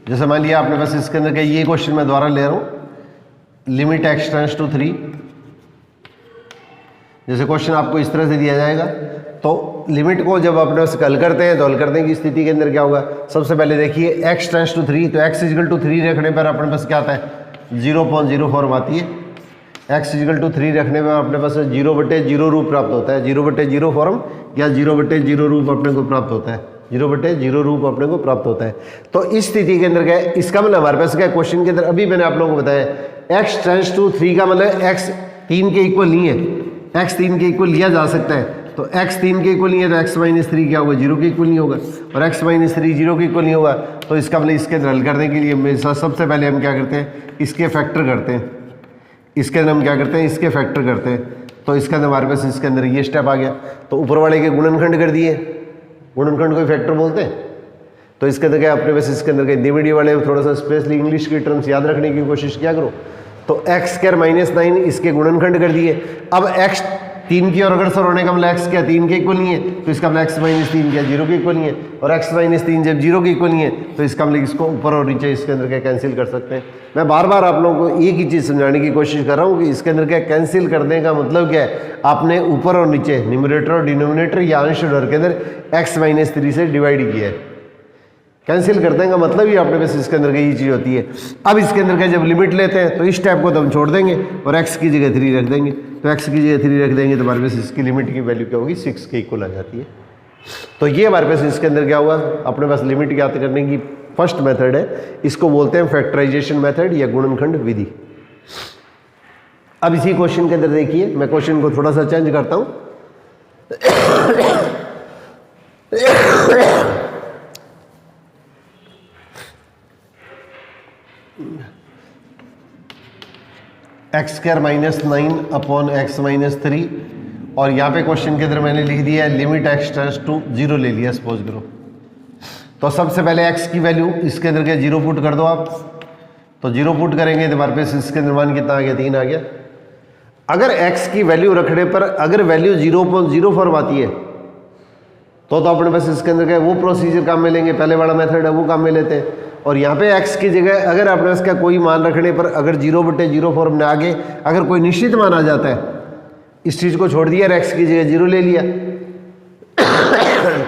जैसे मान लिया आपने पास इसके अंदर का ये क्वेश्चन मैं दोबारा ले रहा हूँ, लिमिट x टेंड्स टू 3, जैसे क्वेश्चन आपको इस तरह से दिया जाएगा, तो लिमिट को जब अपने पास हल करते हैं तो हल करने की स्थिति के अंदर क्या होगा, सबसे पहले देखिए x टेंड्स टू 3, तो x इक्वल टू 3 रखने पर अपने पास क्या आता है, 0.04 आती है। x इक्वल टू 3 रखने पर अपने पास 0/0 रूप प्राप्त होता है, 0/0 फॉर्म या 0/0 रूप अपने को प्राप्त होता है, 0/0 रूप अपने को प्राप्त होता है। तो इस स्थिति के अंदर क्या है, इसका मतलब हमारे पास क्या क्वेश्चन के अंदर अभी मैंने आप लोगों को बताया x टेंड्स टू 3 का मतलब x 3 के इक्वल नहीं है, x 3 के इक्वल लिया जा सकता है। तो x 3 के इक्वल नहीं है तो x - 3 क्या होगा, 0 के इक्वल नहीं होगा, और x - 3 0 के इक्वल नहीं होगा। तो इसका मतलब इसके अंदर हल करने के लिए सबसे पहले हम क्या करते हैं, इसके फैक्टर करते हैं, इसके अंदर हम क्या करते हैं, इसके फैक्टर करते हैं। तो इसके अंदर हमारे पास इसके अंदर ये स्टेप आ गया, तो ऊपर वाले के गुणनखंड कर दिए, गुणनखंड को फैक्टर बोलते हैं। तो इसके अंदर क्या अपने पास इसके अंदर हिंदी मीडियम वाले थोड़ा सा स्पेशली इंग्लिश की टर्म्स याद रखने की कोशिश किया करो। तो x² - 9 इसके गुणनखंड कर दिए। अब x 3 की ओर अग्रसर होने का मतलब x क्या 3 के इक्वल नहीं है, तो इसका मतलब x - 3 क्या 0 के इक्वल नहीं है, और x - 3 जब 0 के इक्वल नहीं है तो इसका मतलब इसको ऊपर और नीचे इसके अंदर क्या कैंसिल कर सकते हैं। मैं बार बार आप लोगों को एक ही चीज़ समझाने की कोशिश कर रहा हूँ कि इसके अंदर क्या कैंसिल करने का मतलब क्या है, आपने ऊपर और नीचे न्यूमरेटर और डिनोमिनेटर या अंश और हर के अंदर x - 3 से डिवाइड किया है। कैंसिल करने का मतलब ही अपने पास इसके अंदर का ये चीज़ होती है। अब इसके अंदर का जब लिमिट लेते हैं तो इस टाइप को तो हम छोड़ देंगे और x की जगह 3 रख देंगे। तो x की जगह 3 रख देंगे तो हमारे पास इसकी लिमिट की वैल्यू क्या होगी, 6 के इक्वल आ जाती है। तो ये हमारे पास इसके अंदर क्या हुआ, अपने पास लिमिट ज्ञात करने की फर्स्ट मेथड है, इसको बोलते हैं फैक्टराइजेशन मेथड या गुणनखंड विधि। अब इसी क्वेश्चन के अंदर देखिए, मैं क्वेश्चन को थोड़ा सा चेंज करता हूं। X square minus 9 upon X minus 3, और यहाँ पे क्वेश्चन के अंदर मैंने लिख दिया है लिमिट एक्स टेंड्स टू 0 ले लिया सपोज करो। तो सबसे पहले एक्स की वैल्यू इसके अंदर क्या 0 पुट कर दो आप, तो 0 पुट करेंगे तो हमारे पास इसके अंदर मान कितना आ गया, 3 आ गया। अगर x की वैल्यू रखने पर अगर वैल्यू 0.04 आती है तो अपने पास इसके अंदर क्या वो प्रोसीजर काम में लेंगे, पहले वाला मेथड है वो काम में लेते हैं। और यहाँ पे x की जगह अगर अपने पास का कोई मान रखने पर अगर 0/04 में आगे अगर कोई निश्चित मान आ जाता है, इस चीज़ को छोड़ दिया, x की जगह 0 ले लिया,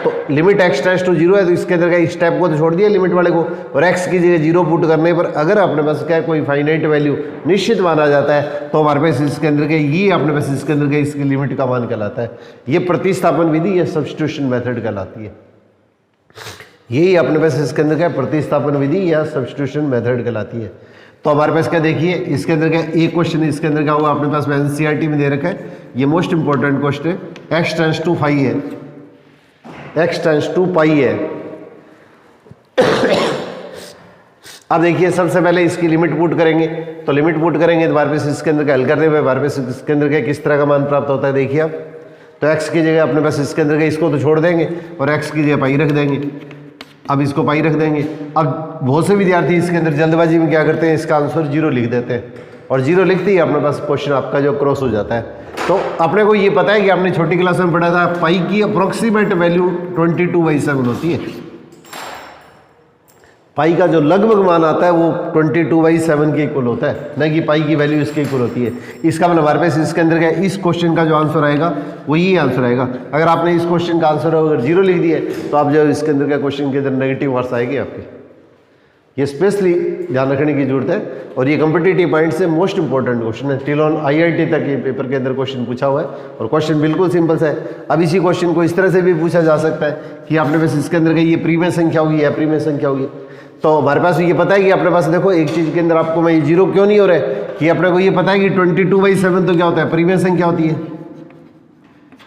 तो लिमिट एक्स टेंड्स टू 0 है, तो इसके अंदर का स्टेप को तो छोड़ दिया लिमिट वाले को, और x की जगह 0 पुट करने पर अगर अपने पास क्या कोई फाइनाइट वैल्यू निश्चित माना जाता है तो हमारे पास इसके अंदर के ये अपने पास इसके अंदर के इसकी लिमिट का मान कहलाता है। ये प्रतिस्थापन विधि या सब्स्टिट्यूशन मेथड कहलाती है। यही अपने पास इसके अंदर क्या प्रतिस्थापन विधि या सब्स्टिट्यूशन मेथड कहलाती है। तो हमारे पास क्या देखिए, इसके अंदर क्या एक क्वेश्चन इसके अंदर क्या हुआ अपने पास एनसीईआरटी में दे रखा है, ये मोस्ट इंपॉर्टेंट क्वेश्चन है। एक्स टेंड्स टू 5 है, एक्स टेंड्स टू पाई है। अब देखिए सबसे पहले इसकी लिमिट पुट करेंगे, तो लिमिट पुट करेंगे तो हमारे पास इसके अंदर का हल करने में हमारे पास इसके अंदर का किस तरह का मान प्राप्त होता है देखिए आप। तो एक्स की जगह अपने पास इसके अंदर का इसको तो छोड़ देंगे और एक्स की जगह पाई रख देंगे। अब इसको पाई रख देंगे। अब बहुत से विद्यार्थी इसके अंदर जल्दबाजी में क्या करते हैं, इसका आंसर 0 लिख देते हैं, और 0 लिखते ही अपने पास क्वेश्चन आपका जो क्रॉस हो जाता है। तो अपने को ये पता है कि आपने छोटी क्लास में पढ़ा था पाई की अप्रोक्सीमेट वैल्यू 22/7 होती है। पाई का जो लगभग मान आता है वो 22/7 के इक्वल होता है, न कि पाई की वैल्यू इसके इक्वल होती है। इसका मतलब हमारे पास इसके अंदर क्या इस क्वेश्चन का जो आंसर आएगा वो ये आंसर आएगा। अगर आपने इस क्वेश्चन का आंसर अगर 0 लिख दिया तो आप जो इसके अंदर का क्वेश्चन के अंदर नेगेटिव मार्क्स आएगी आपके। ये स्पेशली ध्यान रखने की जरूरत है, और ये कॉम्पिटिटिव पॉइंट से मोस्ट इंपॉर्टेंट क्वेश्चन है। टिल ऑन IIT तक ये पेपर के अंदर क्वेश्चन पूछा हुआ है, और क्वेश्चन बिल्कुल सिंपल सा है। अब इसी क्वेश्चन को इस तरह से भी पूछा जा सकता है कि आपने बस इसके अंदर ये प्रीमिय संख्या होगी या प्रीमिय संख्या होगी। तो हमारे पास ये पता है कि अपने पास देखो एक चीज़ के अंदर आपको मैं 0 क्यों नहीं हो रहा है कि अपने को ये पता है कि 22/7 तो क्या होता है, प्रीमिय संख्या होती है।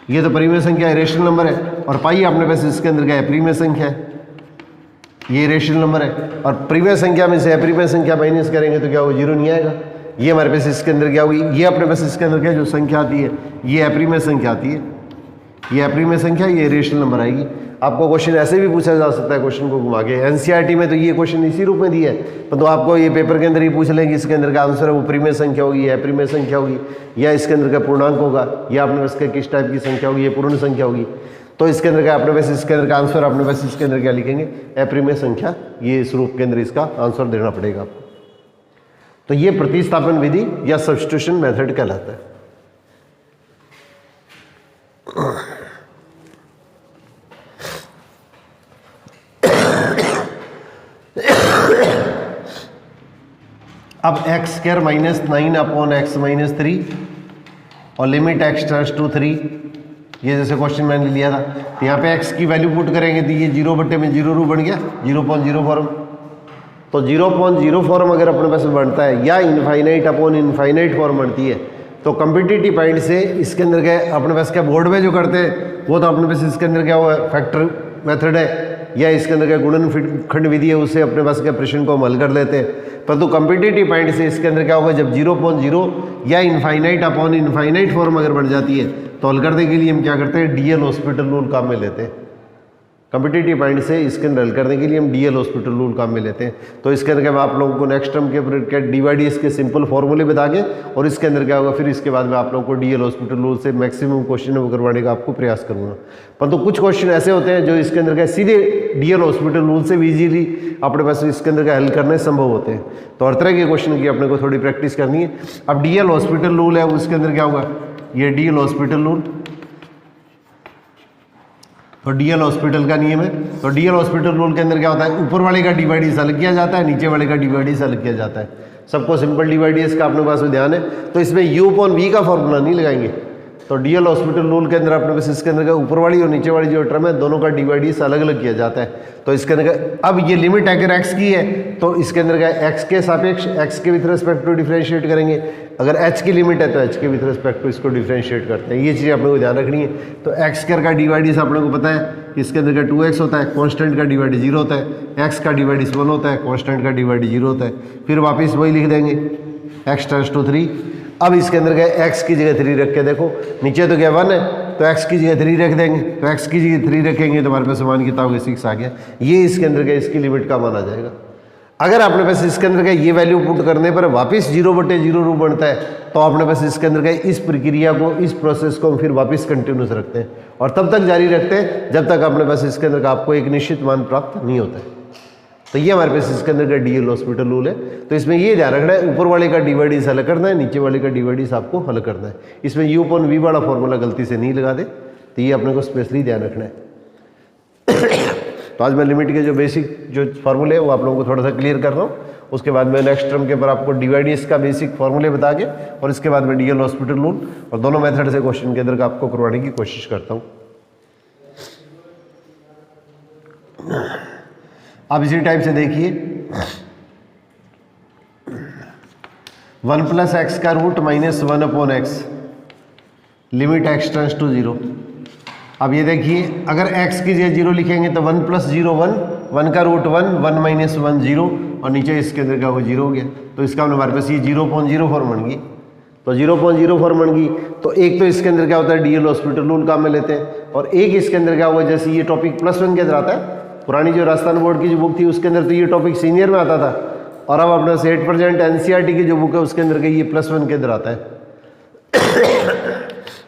ये तो प्रीमिय संख्या है, रेशनल नंबर है, और पाई अपने पास इसके अंदर क्या है, प्रीमिय संख्या है, ये रेशनल नंबर है। और प्रीमिय संख्या में से अप्रीमिय संख्या माइनस करेंगे तो क्या होगा, 0 नहीं आएगा। ये हमारे पास इसके अंदर क्या होगी, ये अपने पास इसके अंदर क्या जो संख्या आती है ये अप्रीमिय संख्या आती है, ये अप्रीमिय संख्या, ये रेशनल नंबर आएगी। आपको क्वेश्चन ऐसे भी पूछा जा सकता है, क्वेश्चन को घुमा के। एनसीईआरटी में तो ये क्वेश्चन इसी रूप में दिया है, तो आपको ये पेपर के अंदर ही पूछ लेंगे इसके अंदर का आंसर है वो प्रीमिय संख्या होगी या अप्रीमिय संख्या होगी, या इसके अंदर का पूर्णांक होगा, या अपने पास का किस टाइप की संख्या होगी, ये पूर्ण संख्या होगी। तो इसके अंदर का अपने पास इसके अंदर का आंसर अपने पास इसके अंदर क्या लिखेंगे, अप्रीमिय संख्या, ये इस रूप के अंदर इसका आंसर देना पड़ेगा आपको। तो ये प्रतिस्थापन विधि या सब्स्टिट्यूशन मेथड कहलाता है। अब x square minus 9 upon X minus 3 और लिमिट एक्स टेंड्स टू 3, ये जैसे क्वेश्चन मैंने लिया था, तो यहाँ पे x की वैल्यू पुट करेंगे तो ये 0/0 बन गया 0.04। तो 0.04 अगर अपने पास बनता है या इनफाइनाइट अपॉन इनफाइनाइट फॉर्म बनती है, तो कॉम्पिटिटिव पॉइंट से इसके अंदर क्या अपने पास क्या बोर्ड में जो करते हैं वो तो अपने पास इसके अंदर क्या हुआ फैक्टर मेथड है, या इसके अंदर क्या गुणनखंड विधि है, उससे अपने पास क्या प्रश्न को हल कर लेते हैं। परंतु कॉम्पिटिटिव पॉइंट से इसके अंदर क्या होगा, जब 0.0 या इनफाइनाइट अपॉन इनफाइनाइट फॉर्म अगर बन जाती है तो हल करने के लिए हम क्या करते हैं, डीएल हॉस्पिटल रूल काम में लेते हैं। कॉम्पिटिटिव पॉइंट से इसके अंदर हल करने के लिए हम डीएल हॉस्पिटल रूल काम में लेते हैं। तो इसके अंदर क्या आप लोगों को नेक्स्ट टर्म के क्या DYDS के सिंपल फॉर्मूले बता के, और इसके अंदर क्या होगा फिर इसके बाद में आप लोगों को डीएल हॉस्पिटल रूल से मैक्सिमम क्वेश्चन वो करवाने का आपको प्रयास करूँगा। परंतु कुछ क्वेश्चन ऐसे होते हैं जो इसके अंदर क्या सीधे डीएल हॉस्पिटल रूल से भी ईजीली अपने पास इसके अंदर का हल करने संभव होते हैं। तो हर तरह के क्वेश्चन की अपने को थोड़ी प्रैक्टिस करनी है। अब डीएल हॉस्पिटल रूल है, उसके अंदर क्या होगा, ये डीएल हॉस्पिटल रूल, तो डीएल हॉस्पिटल का नियम है। तो डीएल हॉस्पिटल रूल के अंदर क्या होता है, ऊपर वाले का DYDS अलग किया जाता है, नीचे वाले का DYDS अलग किया जाता है। सबको सिंपल DYDS का अपने पास में ध्यान है। तो इसमें U/V का फॉर्मूला नहीं लगाएंगे, तो डीएल हॉस्पिटल रूल के अंदर अपने पास इसके अंदर का ऊपर वाली और नीचे वाली जो टर्म है दोनों का डिवाइड अलग अलग किया जाता है। तो इसके अंदर का अब ये लिमिट अगर एक्स की है तो इसके अंदर का एक्स के सापेक्ष एक्स के विथ रिस्पेक्ट टू डिफरेंशिएट करेंगे, अगर एच की लिमिट है तो एच के विथ रिस्पेक्ट टू इसको डिफरेंशिएट करते हैं। ये चीज़ अपने को ध्यान रखनी है। तो एक्स स्क्वायर का डिवाइड अपने को पता है इसके अंदर का 2x होता है, कांस्टेंट का डिवाइड 0 होता है, एक्स का डिवाइड 1 होता है, कांस्टेंट का डिवाइड 0 होता है। फिर वापस वही लिख देंगे x टेंड्स टू 3। अब इसके अंदर क्या x की जगह 3 रख के देखो, नीचे तो क्या 1 है तो x की जगह 3 रख देंगे, तो x की जगह 3 रखेंगे तो हमारे पास मान कितना हो गया 6 आ गया। ये इसके अंदर का इसकी लिमिट का मान आ जाएगा। अगर आपने पास इसके अंदर का ये वैल्यू पुट करने पर वापस 0/0 रूप बनता है तो आपने पास इसके अंदर का इस प्रक्रिया को, इस प्रोसेस को फिर वापस कंटिन्यूस रखते हैं और तब तक जारी रखते हैं जब तक अपने पास इसके अंदर का आपको एक निश्चित मान प्राप्त नहीं होता है। तो ये हमारे पास इसके अंदर का डीएल हॉस्पिटल रूल है। तो इसमें ये ध्यान रखना है ऊपर वाले का डिवाइड हल करना है, नीचे वाले का डिवाइड आपको हल करना है। इसमें u/v वाला फॉर्मूला गलती से नहीं लगा दे, तो ये अपने को स्पेशली ध्यान रखना है। तो आज मैं लिमिट के जो बेसिक जो फार्मूले है वो आप लोगों को थोड़ा सा क्लियर कर रहा हूँ। उसके बाद मैं नेक्स्ट टर्म के ऊपर आपको डिवाइडियस का बेसिक फार्मूले बता के और इसके बाद मैं डीएल हॉस्पिटल रूल और दोनों मेथड से क्वेश्चन के अंदर का आपको करवाने की कोशिश करता हूँ। अब इसी टाइप से देखिए 1 + x का root -1/x limit x tends to 0। अब ये देखिए अगर x की जगह 0 लिखेंगे तो 1 + 0 1, 1 का रूट 1, 1 - 1 0 और नीचे इसके अंदर का वो 0 हो गया। तो इसका हमारे पास ये 0.04 बन गई। तो 0.04 बन गई तो एक तो इसके अंदर क्या होता है डीएल हॉस्पिटल रूल काम में लेते हैं और एक इसके अंदर क्या हुआ जैसे ये टॉपिक +1 के अंदर आता है। पुरानी जो राजस्थान बोर्ड की जो बुक थी उसके अंदर तो ये टॉपिक सीनियर में आता था और अब अपने 8% एनसीईआरटी की जो बुक है उसके अंदर का ये +1 के अंदर आता है।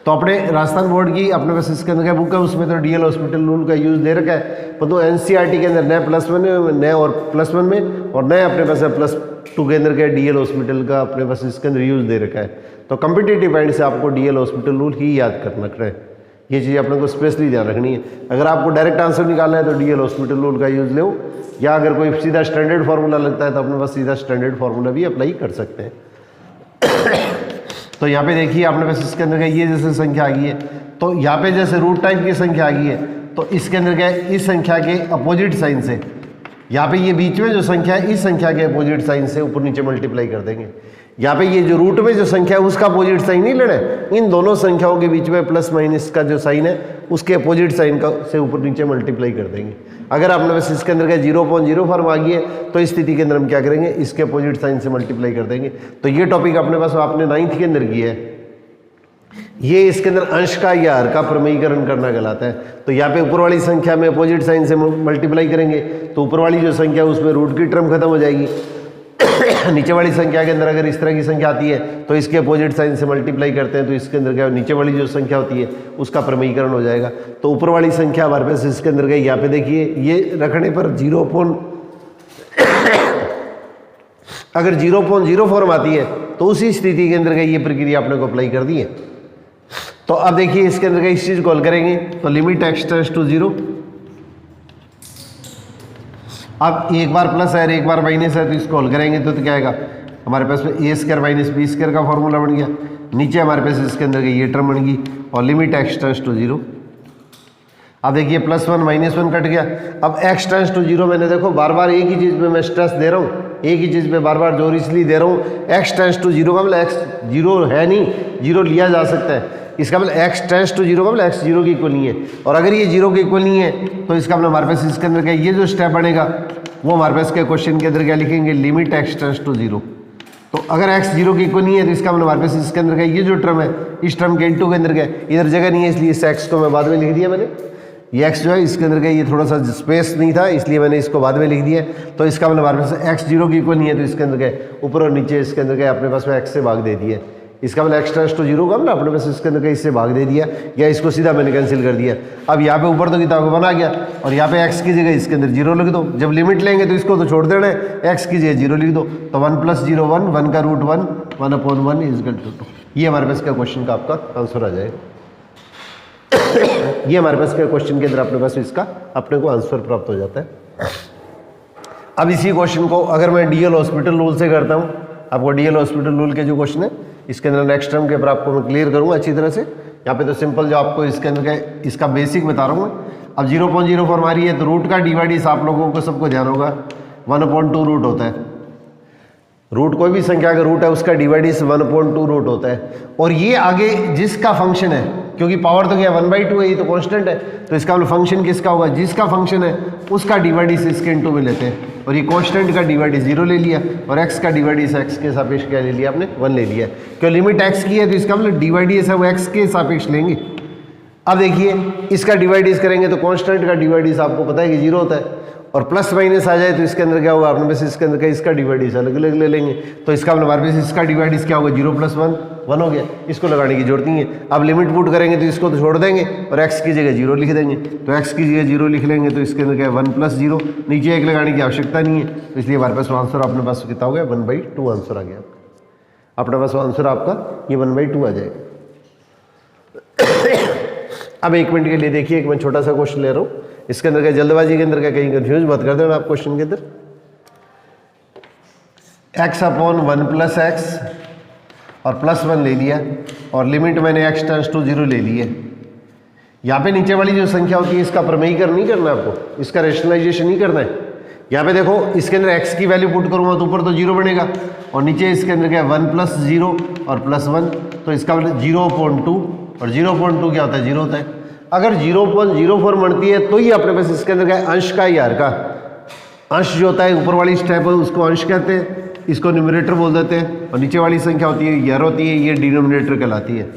तो अपने राजस्थान बोर्ड की अपने पास इसके अंदर क्या बुक है उसमें तो डीएल हॉस्पिटल रूल का यूज़ दे रखा है, परंतु एनसीईआरटी के अंदर नए +1 में नए और +1 में और नए अपने पास +2 के अंदर का डीएल हॉस्पिटल का अपने पास इसके अंदर यूज़ दे रखा है। तो कम्पिटेटिव पॉइंट से आपको डीएल हॉस्पिटल रूल ही याद करना है। ये चीज़ अपने को स्पेशली ध्यान रखनी है। अगर आपको डायरेक्ट आंसर निकालना है तो डीएल हॉस्पिटल रूल का यूज़ लो, या अगर कोई सीधा स्टैंडर्ड फार्मूला लगता है तो अपने पास सीधा स्टैंडर्ड फार्मूला भी अप्लाई कर सकते हैं। तो यहाँ पे देखिए अपने पास इसके अंदर का ये जैसे संख्या आ गई है तो यहाँ पे जैसे रूट टाइप की संख्या आ गई है तो इसके अंदर क्या है इस संख्या के अपोजिट साइन से यहाँ पे ये बीच में जो संख्या है इस संख्या के अपोजिट साइन से ऊपर नीचे मल्टीप्लाई कर देंगे। यहाँ पे ये जो रूट में जो संख्या है उसका अपोजिट साइन नहीं लेना है, इन दोनों संख्याओं के बीच में +- का जो साइन है उसके अपोजिट साइन का से ऊपर नीचे मल्टीप्लाई कर देंगे। अगर आपने बस इसके अंदर का 0.04 आ गई है तो इस स्थिति के अंदर हम क्या करेंगे इसके अपोजिट साइन से मल्टीप्लाई कर देंगे। तो ये टॉपिक अपने पास आपने 9th के अंदर किया है। ये इसके अंदर अंश का या हर का प्रमेयीकरण करना कहलाता है। तो यहाँ पे ऊपर वाली संख्या में अपोजिट साइन से मल्टीप्लाई करेंगे तो ऊपर वाली जो संख्या है उसमें रूट की टर्म खत्म हो जाएगी। नीचे वाली संख्या के अंदर अगर इस तरह की संख्या आती है तो इसके अपोजिट साइन से मल्टीप्लाई करते हैं तो इसके अंदर क्या नीचे वाली जो संख्या होती है उसका प्रमेयीकरण हो जाएगा। तो ऊपर वाली संख्या हमारे पास इसके अंदर गई, यहाँ पे देखिए ये रखने पर अगर 0.04 आती है तो उसी स्थिति के अंदर गई ये प्रक्रिया अपने को अप्लाई कर दी है। तो अब देखिए इसके अंदर इस चीज को हल करेंगे तो लिमिट x टेंड्स टू 0। अब एक बार प्लस है एक बार माइनस है तो इसको हल करेंगे तो क्या आएगा हमारे पास में a² - b² का फॉर्मूला बन गया। नीचे हमारे पास इसके अंदर ये टर्म बन गई और लिमिट x टेंड्स टू 0। अब देखिए +1 -1 कट गया। अब x टेंड्स टू 0 मैंने देखो बार बार एक ही चीज़ पे मैं स्ट्रेस दे रहा हूँ, एक ही चीज़ पे बार बार जोर इसलिए दे रहा हूँ x टेंड्स टू 0 का मतलब x 0 है नहीं, 0 लिया जा सकता है। इसका मतलब x टेंड्स टू 0 का मतलब x 0 के इक्वल नहीं है और अगर ये 0 के इक्वल नहीं है तो इसका मतलब हमारे पास इसके अंदर क्या ये जो स्टेप बनेगा वो हमारे पास के क्वेश्चन के अंदर क्या लिखेंगे लिमिट x टेंड्स टू 0। तो अगर x 0 के इक्वल नहीं है तो इसका मतलब हमारे पास इसके अंदर का ये जो टर्म है इस टर्म के इनटू के अंदर क्या इधर जगह नहीं है इसलिए इस x को मैं बाद में लिख दिया मैंने। ये x जो है इसके अंदर का ये थोड़ा सा स्पेस नहीं था इसलिए मैंने इसको बाद में लिख दिया। तो इसका मतलब हमारे पास x 0 के इक्वल नहीं है तो इसके अंदर क्या ऊपर और नीचे इसके अंदर क्या अपने पास में x से भाग दे दिया। इसका मतलब x टेंड्स टू 0 का मतलब अपने पास इसके अंदर का इससे भाग दे दिया या इसको सीधा मैंने कैंसिल कर दिया। अब यहाँ पे ऊपर तो किताब बना गया और यहाँ पे x की जगह इसके अंदर 0 लिख दो। जब लिमिट लेंगे तो इसको तो छोड़ देना है, x की जगह 0 लिख दो। तो 1 + 0 1, 1 का रूट 1, 1/1 = 2। ये हमारे पास का क्वेश्चन का आपका आंसर आ जाएगा। ये हमारे पास के क्वेश्चन के अंदर अपने पास इसका अपने को आंसर प्राप्त हो जाता है। अब इसी क्वेश्चन को अगर मैं डीएल हॉस्पिटल रूल से करता हूँ, आपको डीएल हॉस्पिटल रूल के जो क्वेश्चन है इसके अंदर नेक्स्ट टर्म के ऊपर आपको मैं क्लियर करूँगा अच्छी तरह से। यहाँ पे तो सिंपल जो आपको इसके अंदर का इसका बेसिक बता रहा हूँ मैं। अब 0.04 हमारी है तो रूट का डिवाइड आप लोगों को सबको ध्यान होगा 1/2 रूट होता है। रूट कोई भी संख्या का रूट है उसका डिवाइड 1/2 रूट होता है। और ये आगे जिसका फंक्शन है, क्योंकि पावर तो क्या 1/2 है, ये तो कांस्टेंट है, तो इसका मतलब फंक्शन किसका होगा, जिसका फंक्शन है उसका डिवाइड इसके इनटू में लेते हैं। और ये कांस्टेंट का डिवाइड 0 ले लिया और x का डिवाइड x के सापेक्ष क्या ले लिया आपने, 1 ले लिया। क्यों लिमिट x की है तो इसका मतलब डिवाइड है वो x के सापेक्ष लेंगे। अब देखिए इसका डिवाइड करेंगे तो कांस्टेंट का डिवाइड आपको पता है कि 0 होता है, और प्लस माइनस आ जाए तो इसके अंदर क्या होगा, अपने पास इसके अंदर का इसका डिवाइड अलग अलग ले लेंगे। तो इसका मतलब हमारे पास इसका डिवाइड क्या होगा, 0 + 1 1 हो गया, इसको लगाने की जरूरत नहीं है। अब लिमिट पुट करेंगे तो इसको तो छोड़ देंगे और x की जगह 0 लिख देंगे। तो x की जगह 0 लिख लेंगे तो इसके अंदर क्या है 1 + 0, नीचे 1 लगाने की आवश्यकता नहीं है। तो इसलिए हमारे पास आंसर अपने पास कितना हो गया, 1/2 आंसर आ गया आपका। अपने पास आंसर आपका ये 1/2 आ जाएगा। अब 1 मिनट के लिए देखिए, एक मैं छोटा सा क्वेश्चन ले रहा हूँ, इसके अंदर क्या जल्दबाजी के अंदर क्या कहीं कंफ्यूज मत कर देना आप क्वेश्चन के अंदर। x/1 + x और +1 ले लिया और लिमिट मैंने x → 0 ले ली है। यहाँ पे नीचे वाली जो संख्या होती है इसका प्रमेयीकरण नहीं करना आपको, इसका रेशनलाइजेशन नहीं करना है। यहाँ पे देखो इसके अंदर x की वैल्यू पुट करूँगा तो ऊपर तो 0 बनेगा और नीचे इसके अंदर क्या 1 + 0 और +1, तो इसका मतलब 0.2 और 0.2 क्या होता है, 0 होता है। अगर 0.04 बनती है तो ही अपने पास इसके अंदर क्या है, अंश का ही का अंश जो होता है ऊपर वाली स्टेप है उसको अंश कहते हैं, इसको न्यूमरेटर बोल देते हैं। और नीचे वाली संख्या होती है यार होती है, ये डिनोमिनेटर कहलाती है,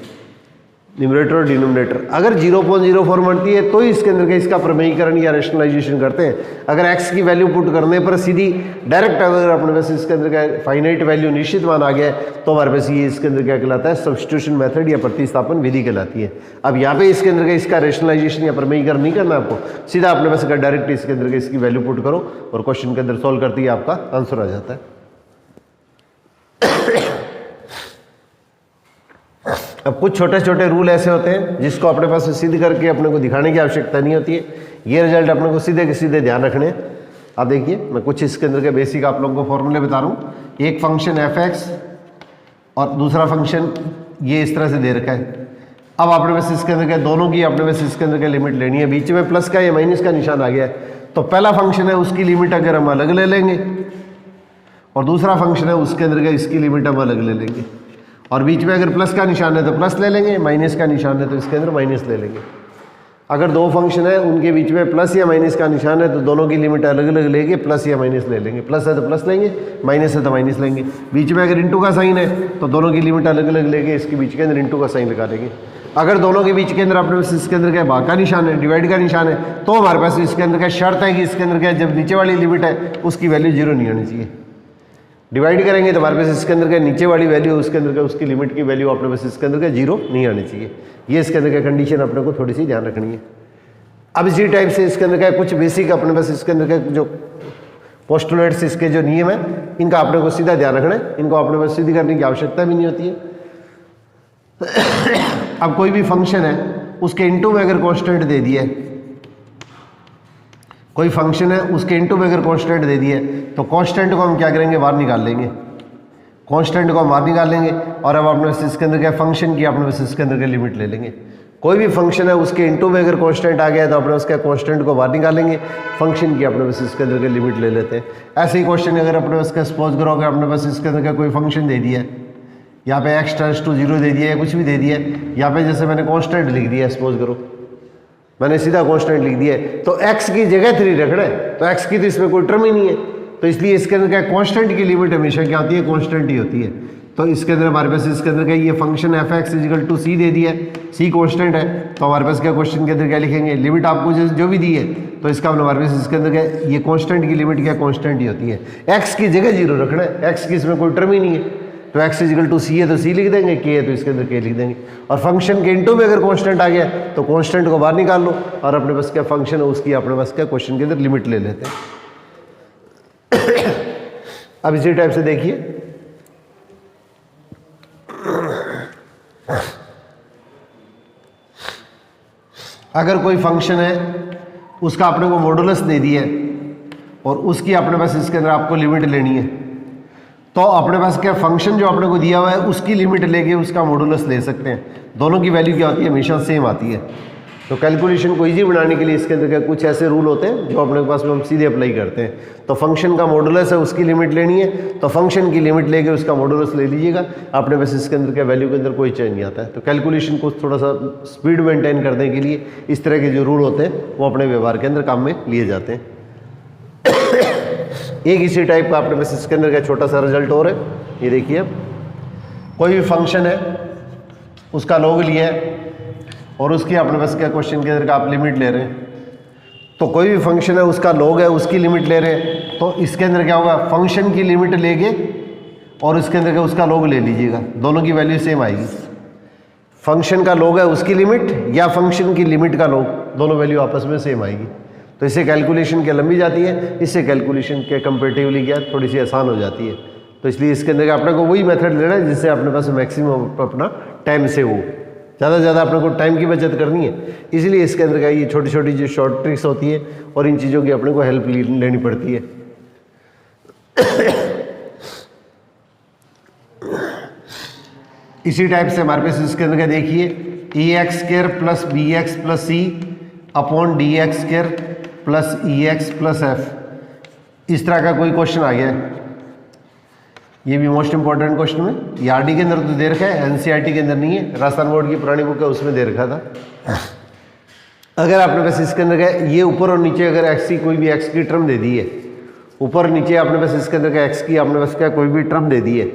न्यूमरेटर और डिनोमिनेटर। अगर 0.04 बनती है तो ही इसके अंदर का इसका प्रमेयीकरण या रेशनलाइजेशन करते हैं। अगर x की वैल्यू पुट करने पर सीधी डायरेक्ट अगर अपने पास इसके अंदर का फाइनाइट वैल्यू निश्चित मान आ गया है तो हमारे पास ये इसके अंदर क्या कहलाता है, सब्स्टिट्यूशन मेथड या प्रतिस्थापन विधि कहलाती है। अब यहाँ पे इसके अंदर का इसका रेशनलाइजेशन या प्रमेयीकरण नहीं करना आपको, सीधा अपने पास डायरेक्ट इसके अंदर का इसकी वैल्यू पुट करो और क्वेश्चन के अंदर सॉल्व करती है आपका आंसर आ जाता है। अब कुछ छोटे छोटे रूल ऐसे होते हैं जिसको अपने पास सिद्ध करके अपने को दिखाने की आवश्यकता नहीं होती है, ये रिजल्ट अपने को सीधे के सीधे ध्यान रखने हैं। अब देखिए मैं कुछ इसके अंदर के बेसिक आप लोगों को फॉर्मूले बता रहा हूँ। एक फंक्शन f(x) और दूसरा फंक्शन ये इस तरह से दे रखा है। अब अपने पास इसके अंदर के दोनों की अपने पास इसके अंदर के लिमिट लेनी है, बीच में प्लस का या माइनस का निशान आ गया है तो पहला फंक्शन है उसकी लिमिट अगर हम अलग ले लेंगे और दूसरा फंक्शन है उसके अंदर के इसकी लिमिट हम अलग ले लेंगे, और बीच में अगर प्लस का निशान है तो प्लस ले लेंगे, माइनस का निशान है तो इसके अंदर माइनस ले लेंगे। अगर दो फंक्शन है उनके बीच में प्लस या माइनस का निशान है तो दोनों की लिमिट अलग अलग लेंगे, प्लस या माइनस ले लेंगे। प्लस है तो प्लस लेंगे, माइनस है तो माइनस लेंगे। बीच में अगर इंटू का साइन है तो दोनों की लिमिट अलग अलग लेंगे, इसके बीच के अंदर इंटू का साइन लगा देंगे। अगर दोनों के बीच के अंदर अपने पास इसके अंदर क्या भाग का निशान है, डिवाइड का निशान है, तो हमारे पास इसके अंदर क्या शर्त है कि इसके अंदर क्या जब नीचे वाली लिमिट है उसकी वैल्यू 0 नहीं आनी चाहिए। डिवाइड करेंगे तो हमारे पास इसके अंदर का नीचे वाली वैल्यू उसके अंदर का उसकी लिमिट की वैल्यू अपने पास इसके अंदर का 0 नहीं आनी चाहिए। ये इसके अंदर का कंडीशन अपने को थोड़ी सी ध्यान रखनी है। अब इसी टाइप से इसके अंदर का कुछ बेसिक अपने पास इसके अंदर का जो पोस्टुलेट्स इसके जो नियम है इनका अपने को सीधा ध्यान रखना है, इनको अपने पास सीधी करने की आवश्यकता भी नहीं होती है। अब कोई भी फंक्शन है उसके इनटू में अगर कांस्टेंट दे दिया, कोई फंक्शन है उसके इनटू में अगर कांस्टेंट दे दिया तो कांस्टेंट को हम क्या करेंगे, बाहर निकाल लेंगे। कांस्टेंट को हम बाहर निकाल लेंगे और अब अपने पास इसके अंदर क्या फंक्शन की अपने पास इसके अंदर का लिमिट ले लेंगे। कोई भी फंक्शन है उसके इनटू में अगर कांस्टेंट आ गया तो अपने उसके कांस्टेंट को बाहर निकालेंगे, फंक्शन की अपने पास इसके अंदर का लिमिट ले लेते हैं। ऐसे ही क्वेश्चन अगर अपने पास का सपोज करोगे अपने पास इसके अंदर का कोई फंक्शन दे दिया, यहाँ पे x → 0 दे दिया है, कुछ भी दे दिया है, यहाँ पे जैसे मैंने कांस्टेंट लिख दिया, सपोज करो मैंने सीधा कांस्टेंट लिख दिया है तो x की जगह 3 रखना है, तो x की तो इसमें कोई टर्म ही नहीं है, तो इसलिए इसके अंदर क्या कांस्टेंट की लिमिट हमेशा क्या होती है, कांस्टेंट ही होती है। तो इसके अंदर हमारे पास इसके अंदर क्या ये फंक्शन f(x) = c दे दिया है, c कांस्टेंट है, तो हमारे पास क्या क्वेश्चन के अंदर क्या लिखेंगे, लिमिट आपको जो भी दी है तो इसका मतलब हमारे पास इसके अंदर क्या ये कांस्टेंट की लिमिट क्या कांस्टेंट ही होती है। x की जगह 0 रखना है, x की इसमें कोई टर्म ही नहीं है, तो x = c है तो c लिख देंगे, k है तो इसके अंदर k लिख देंगे। और फंक्शन के इनटू में अगर कांस्टेंट आ गया तो कांस्टेंट को बाहर निकाल लो और अपने पास क्या फंक्शन है उसकी अपने पास क्या क्वेश्चन के अंदर लिमिट ले लेते हैं। अब इसी टाइप से देखिए, अगर कोई फंक्शन है उसका अपने को मॉडुलस दे दिया है और उसकी अपने पास इसके अंदर आपको लिमिट लेनी है, तो अपने पास क्या फंक्शन जो अपने को दिया हुआ है उसकी लिमिट लेके उसका मॉडुलस ले सकते हैं। दोनों की वैल्यू क्या होती है, हमेशा सेम आती है। तो कैलकुलेशन को ईजी बनाने के लिए इसके अंदर क्या कुछ ऐसे रूल होते हैं जो अपने पास में हम सीधे अप्लाई करते हैं। तो फंक्शन का मॉडुलस है, उसकी लिमिट लेनी है, तो फंक्शन की लिमिट लेके उसका मॉडुलस ले लीजिएगा। अपने पास इसके अंदर क्या वैल्यू के अंदर कोई चेंज नहीं आता है। तो कैलकुलेशन को थोड़ा सा स्पीड मेंटेन करने के लिए इस तरह के जो रूल होते हैं वो अपने व्यवहार के अंदर काम में लिए जाते हैं। एक इसी टाइप का अपने पास इसके अंदर का छोटा सा रिजल्ट और है, ये देखिए। अब कोई भी फंक्शन है उसका लॉग लिया है और उसकी अपने पास क्या क्वेश्चन के अंदर का आप लिमिट ले रहे हैं। तो कोई भी फंक्शन है उसका लॉग है, उसकी लिमिट ले रहे हैं, तो इसके अंदर क्या होगा, फंक्शन की लिमिट लेके और इसके अंदर का उसका लॉग ले लीजिएगा, दोनों की वैल्यू सेम आएगी। फंक्शन का लॉग है उसकी लिमिट या फंक्शन की लिमिट का लॉग, दोनों वैल्यू आपस में सेम आएगी। तो इससे कैलकुलेशन क्या लंबी जाती है, इससे कैलकुलेशन के कंपेरेटिवली क्या थोड़ी सी आसान हो जाती है। तो इसलिए इसके अंदर अपने को वही मेथड लेना है जिससे अपने पास मैक्सिमम अपना टाइम सेव हो। ज़्यादा से ज़्यादा अपने को टाइम की बचत करनी है, इसलिए इसके अंदर क्या ये छोटी छोटी जो शॉर्ट ट्रिक्स होती है और इन चीज़ों की अपने को हेल्प लेनी पड़ती है। इसी टाइप से हमारे पास इसके अंदर क्या देखिए, EX² plus BX plus C upon DX² plus EX plus F, इस तरह का कोई क्वेश्चन आ गया है। ये भी मोस्ट इंपॉर्टेंट क्वेश्चन है, ये RD के अंदर तो दे रखा है, NCERT के अंदर नहीं है, राजस्थान बोर्ड की पुरानी बुक है उसमें दे रखा था। अगर आपने पास इसके अंदर क्या ये ऊपर और नीचे अगर x की कोई भी x की टर्म दे दी है, ऊपर नीचे आपने पास इसके अंदर क्या x की आपने पास क्या कोई भी टर्म दे दी है,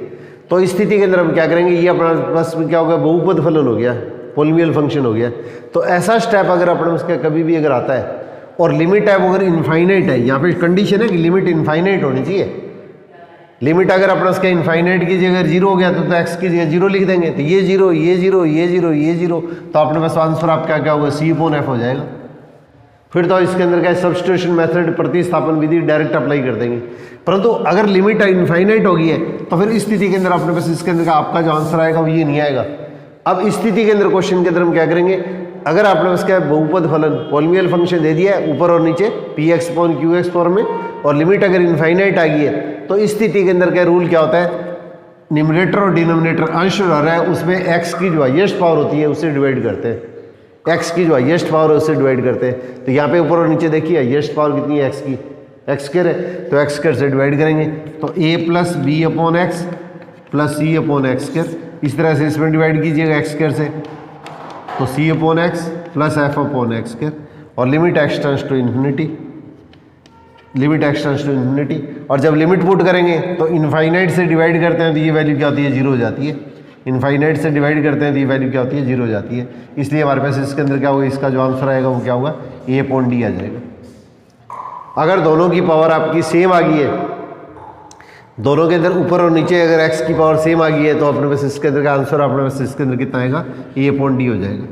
तो इस स्थिति के अंदर हम क्या करेंगे, ये अपना पास क्या हो गया, बहुपद फलन हो गया, पोलिनोमियल फंक्शन हो गया। तो ऐसा स्टेप अगर अपने पास क्या कभी भी अगर आता है और लिमिट है वो अगर इनफाइनाइट है, यहाँ पे कंडीशन है कि लिमिट इनफाइनाइट होनी चाहिए। लिमिट अगर अपना उसका इनफाइनाइट की जगह जीरो हो गया तो x की जगह जीरो लिख देंगे, तो ये जीरो ये जीरो ये जीरो ये जीरो, तो अपने पास आंसर आपका क्या होगा, C/F हो जाएगा। फिर तो इसके अंदर क्या सब्स्टिट्यूशन मेथड प्रतिस्थापन विधि डायरेक्ट अप्लाई कर देंगे। परंतु अगर लिमिट इनफाइनाइट होगी है तो फिर इस स्थिति के अंदर अपने पास इसके अंदर का आपका जो आंसर आएगा वो ये नहीं आएगा। अब इस स्थिति के अंदर क्वेश्चन के अंदर हम क्या करेंगे, अगर आपने उसका बहुपद फलन पोलिनोमियल फंक्शन दे दिया है ऊपर और नीचे Px/Qx फॉर्म में, और लिमिट अगर इनफाइनाइट आ गई है, तो इस स्थिति के अंदर क्या रूल क्या होता है, न्यूमरेटर और डिनोमिनेटर अंश रह रहा है उसमें x की जो हाईएस्ट पावर होती है उससे डिवाइड करते हैं। x की जो हाईएस्ट पावर है उससे डिवाइड करते हैं। तो यहाँ पे ऊपर और नीचे देखिए हाईएस्ट पावर कितनी है x की, x² है, तो x² से डिवाइड करेंगे, तो a plus b/x plus c/x², इस तरह से इसमें डिवाइड कीजिएगा x² से, तो c/x प्लस f/x², और limit x tends to infinity, limit x tends to infinity. और जब लिमिट पुट करेंगे तो इनफाइनाइट से डिवाइड करते हैं तो ये वैल्यू क्या होती है, जीरो हो जाती है। इनफाइनाइट से डिवाइड करते हैं तो ये वैल्यू क्या होती है, जीरो हो जाती है। इसलिए हमारे पास इसके अंदर क्या होगा, इसका जो आंसर आएगा वो क्या होगा, A/D आ जाएगा। अगर दोनों की पावर आपकी सेम आ गई है, दोनों के अंदर ऊपर और नीचे अगर x की पावर सेम आ गई है, तो अपने पास इसके अंदर का आंसर अपने पास इसके अंदर कितना आएगा, A/D हो जाएगा।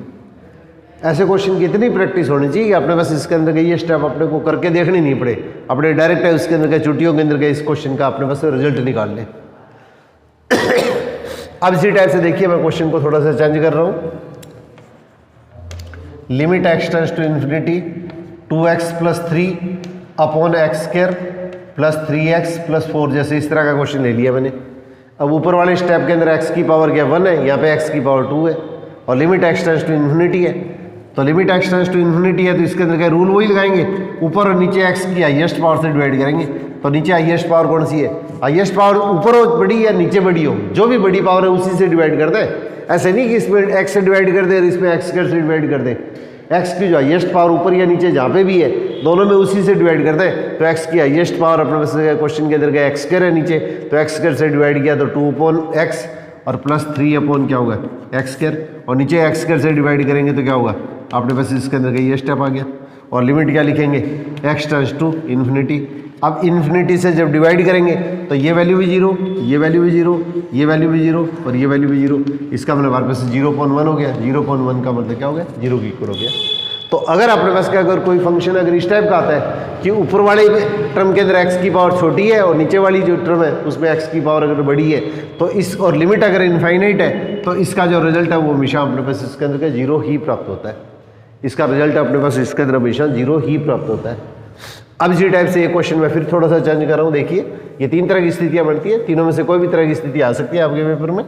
ऐसे क्वेश्चन की इतनी प्रैक्टिस होनी चाहिए कि अपने पास इसके अंदर का ये स्टेप अपने को करके देखने नहीं पड़े, अपने डायरेक्ट है उसके अंदर का छुट्टियों के अंदर का इस क्वेश्चन का अपने पास रिजल्ट निकाल लें। अब इसी टाइप से देखिए, मैं क्वेश्चन को थोड़ा सा चेंज कर रहा हूँ। Limit x tends to infinity 2x plus 3 upon x² plus 3x plus 4, जैसे इस तरह का क्वेश्चन ले लिया मैंने। अब ऊपर वाले स्टेप के अंदर x की पावर क्या 1 है, यहाँ पे x की पावर 2 है, और limit x tends to infinity है। तो limit x tends to infinity है तो इसके अंदर क्या रूल वही लगाएंगे, ऊपर और नीचे x की हाईएस्ट पावर से डिवाइड करेंगे। तो नीचे हाईएस्ट पावर कौन सी है, हाईएस्ट पावर ऊपर हो बड़ी या नीचे बड़ी हो, जो भी बड़ी पावर है उसी से डिवाइड कर दें। ऐसे नहीं कि इसमें x से डिवाइड कर दे और इसमें x² से डिवाइड कर दें। x की जो हाईएस्ट पावर ऊपर या नीचे जहाँ पे भी है दोनों में उसी से डिवाइड कर दें। तो x की हाईएस्ट पावर अपने क्वेश्चन के अंदर गया x² है नीचे, तो x² से डिवाइड किया तो 2/x और प्लस 3 क्या होगा x², और नीचे x² से डिवाइड करेंगे तो क्या होगा, आपने बस इसके अंदर का ये स्टेप आ गया। और लिमिट क्या लिखेंगे, x टेंड्स टू इन्फिनिटी। अब इन्फिनिटी से जब डिवाइड करेंगे तो ये वैल्यू भी जीरो, ये वैल्यू भी जीरो, ये वैल्यू भी जीरो और ये वैल्यू भी जीरो। इसका मतलब हमारे पास 0.1 हो गया। 0.1 का मतलब क्या हो गया, जीरो की इक्वल हो गया। तो अगर आपने पास क्या, अगर कोई फंक्शन अगर इस टाइप का आता है कि ऊपर वाले टर्म के अंदर x की पावर छोटी है और नीचे वाली जो टर्म है उसमें x की पावर अगर बड़ी है, तो इस और लिमिट अगर इनफाइनाइट है तो इसका जो रिजल्ट है वो हमेशा अपने पास इसके अंदर का जीरो ही प्राप्त होता है। इसका रिजल्ट अपने पास इसके अंदर हमेशा जीरो ही प्राप्त होता है। अब इसी टाइप से ये क्वेश्चन मैं फिर थोड़ा सा चेंज कर रहा हूँ। देखिए ये 3 तरह की स्थितियां बनती है, तीनों में से कोई भी तरह की स्थिति आ सकती है आपके पेपर में।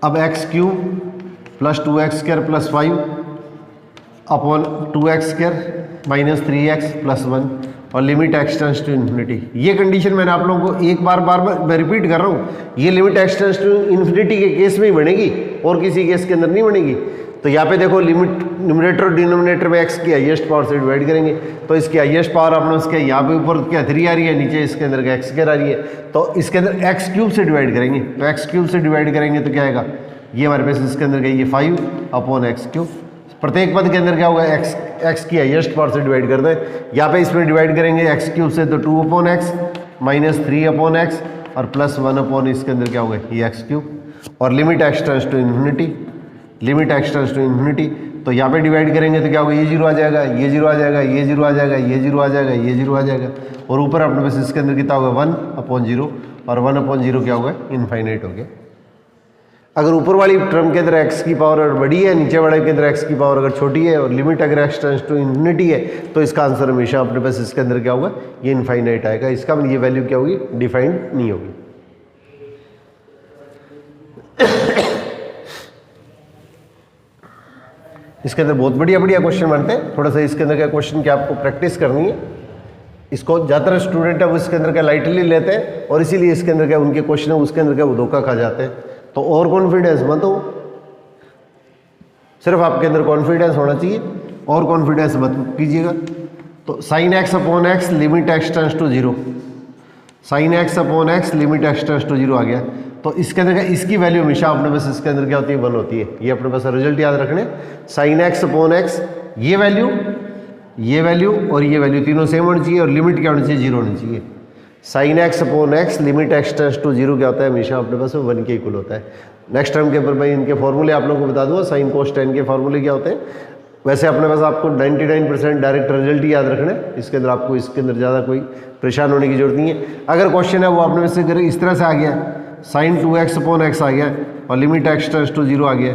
अब x³ plus 2x² plus 5 upon 2x² minus 3x plus 1 और limit x tends to infinity. ये कंडीशन मैंने आप लोगों को एक बार मैं रिपीट कर रहा हूँ, ये limit x tends to infinity के केस में ही बनेगी और किसी केस के अंदर नहीं बनेगी। तो यहाँ पे देखो लिमिट न्यूमरेटर और डिनोमिनेटर में x की हाईएस्ट पावर से डिवाइड करेंगे, तो इसकी हाईएस्ट पावर अपने उसके यहाँ पे ऊपर क्या 3 आ रही है, नीचे इसके अंदर का x² आ रही है, तो इसके अंदर x³ से डिवाइड करेंगे। तो x³ से डिवाइड करेंगे तो क्या आएगा, ये हमारे पास इसके अंदर का ये 5 अपॉन x³। प्रत्येक पद के अंदर क्या होगा, x की हाईएस्ट पावर से डिवाइड कर दें। यहाँ पे इसमें डिवाइड करेंगे x³ से तो 2 upon x minus 3 upon x और प्लस 1 अपॉन इसके अंदर क्या होगा, ये x³ और limit x tends to infinity, limit x tends to infinity. तो यहाँ पे डिवाइड करेंगे तो क्या होगा, ये 0 आ जाएगा, ये 0 आ जाएगा, ये 0 आ जाएगा, ये 0 आ जाएगा, ये 0 आ जाएगा और ऊपर अपने पास इसके अंदर कितना होगा 1 अपॉन 0 और 1 अपॉन 0 क्या होगा, इनफाइनाइट हो गया। अगर ऊपर वाली टर्म के अंदर x की पावर अगर बड़ी है, नीचे वाले के अंदर x की पावर अगर छोटी है और लिमिट अगर x टेंड्स टू इन्फिनिटी है, तो इसका आंसर हमेशा अपने पास इसके अंदर क्या होगा, ये इनफाइनाइट आएगा। इसका ये वैल्यू क्या होगी, डिफाइंड नहीं होगी। इसके अंदर बहुत बढ़िया बढ़िया क्वेश्चन बनते हैं। थोड़ा सा इसके अंदर का क्वेश्चन की आपको प्रैक्टिस करनी है। इसको ज़्यादातर स्टूडेंट है वो इसके अंदर का लाइटली लेते हैं और इसीलिए इसके अंदर क्या उनके क्वेश्चन है उसके अंदर क्या वो धोखा खा जाते हैं। तो ओवर कॉन्फिडेंस मत हो, सिर्फ आपके अंदर कॉन्फिडेंस होना चाहिए, और कॉन्फिडेंस मत कीजिएगा। तो sine x upon x limit x tends to 0, sine x upon x limit x tends to 0 आ गया। तो इसके अंदर इसकी वैल्यू हमेशा अपने पास इसके अंदर क्या होती है, 1 होती है। ये अपने पास रिजल्ट याद रखने, साइन x अपॉन एक्स ये वैल्यू और ये वैल्यू तीनों सेम होनी चाहिए और लिमिट क्या होनी चाहिए, 0 होनी चाहिए। Sine x upon x limit x tends to 0 क्या होता है, हमेशा अपने पास 1 के इक्वल होता है। नेक्स्ट टर्म के ऊपर मैं इनके फॉर्मूले आप लोगों को बता दूंगा, साइन कोस टेन के फॉर्मूले क्या होते हैं। वैसे अपने पास आपको 99% डायरेक्ट रिजल्ट ही याद रखना है, इसके अंदर आपको इसके अंदर ज़्यादा कोई परेशान होने की जरूरत नहीं है। अगर क्वेश्चन है वो आपने वैसे अगर इस तरह से आ गया, साइन 2x अपॉन एक्स आ गया और लिमिट x टेंड्स टू 0 आ गया,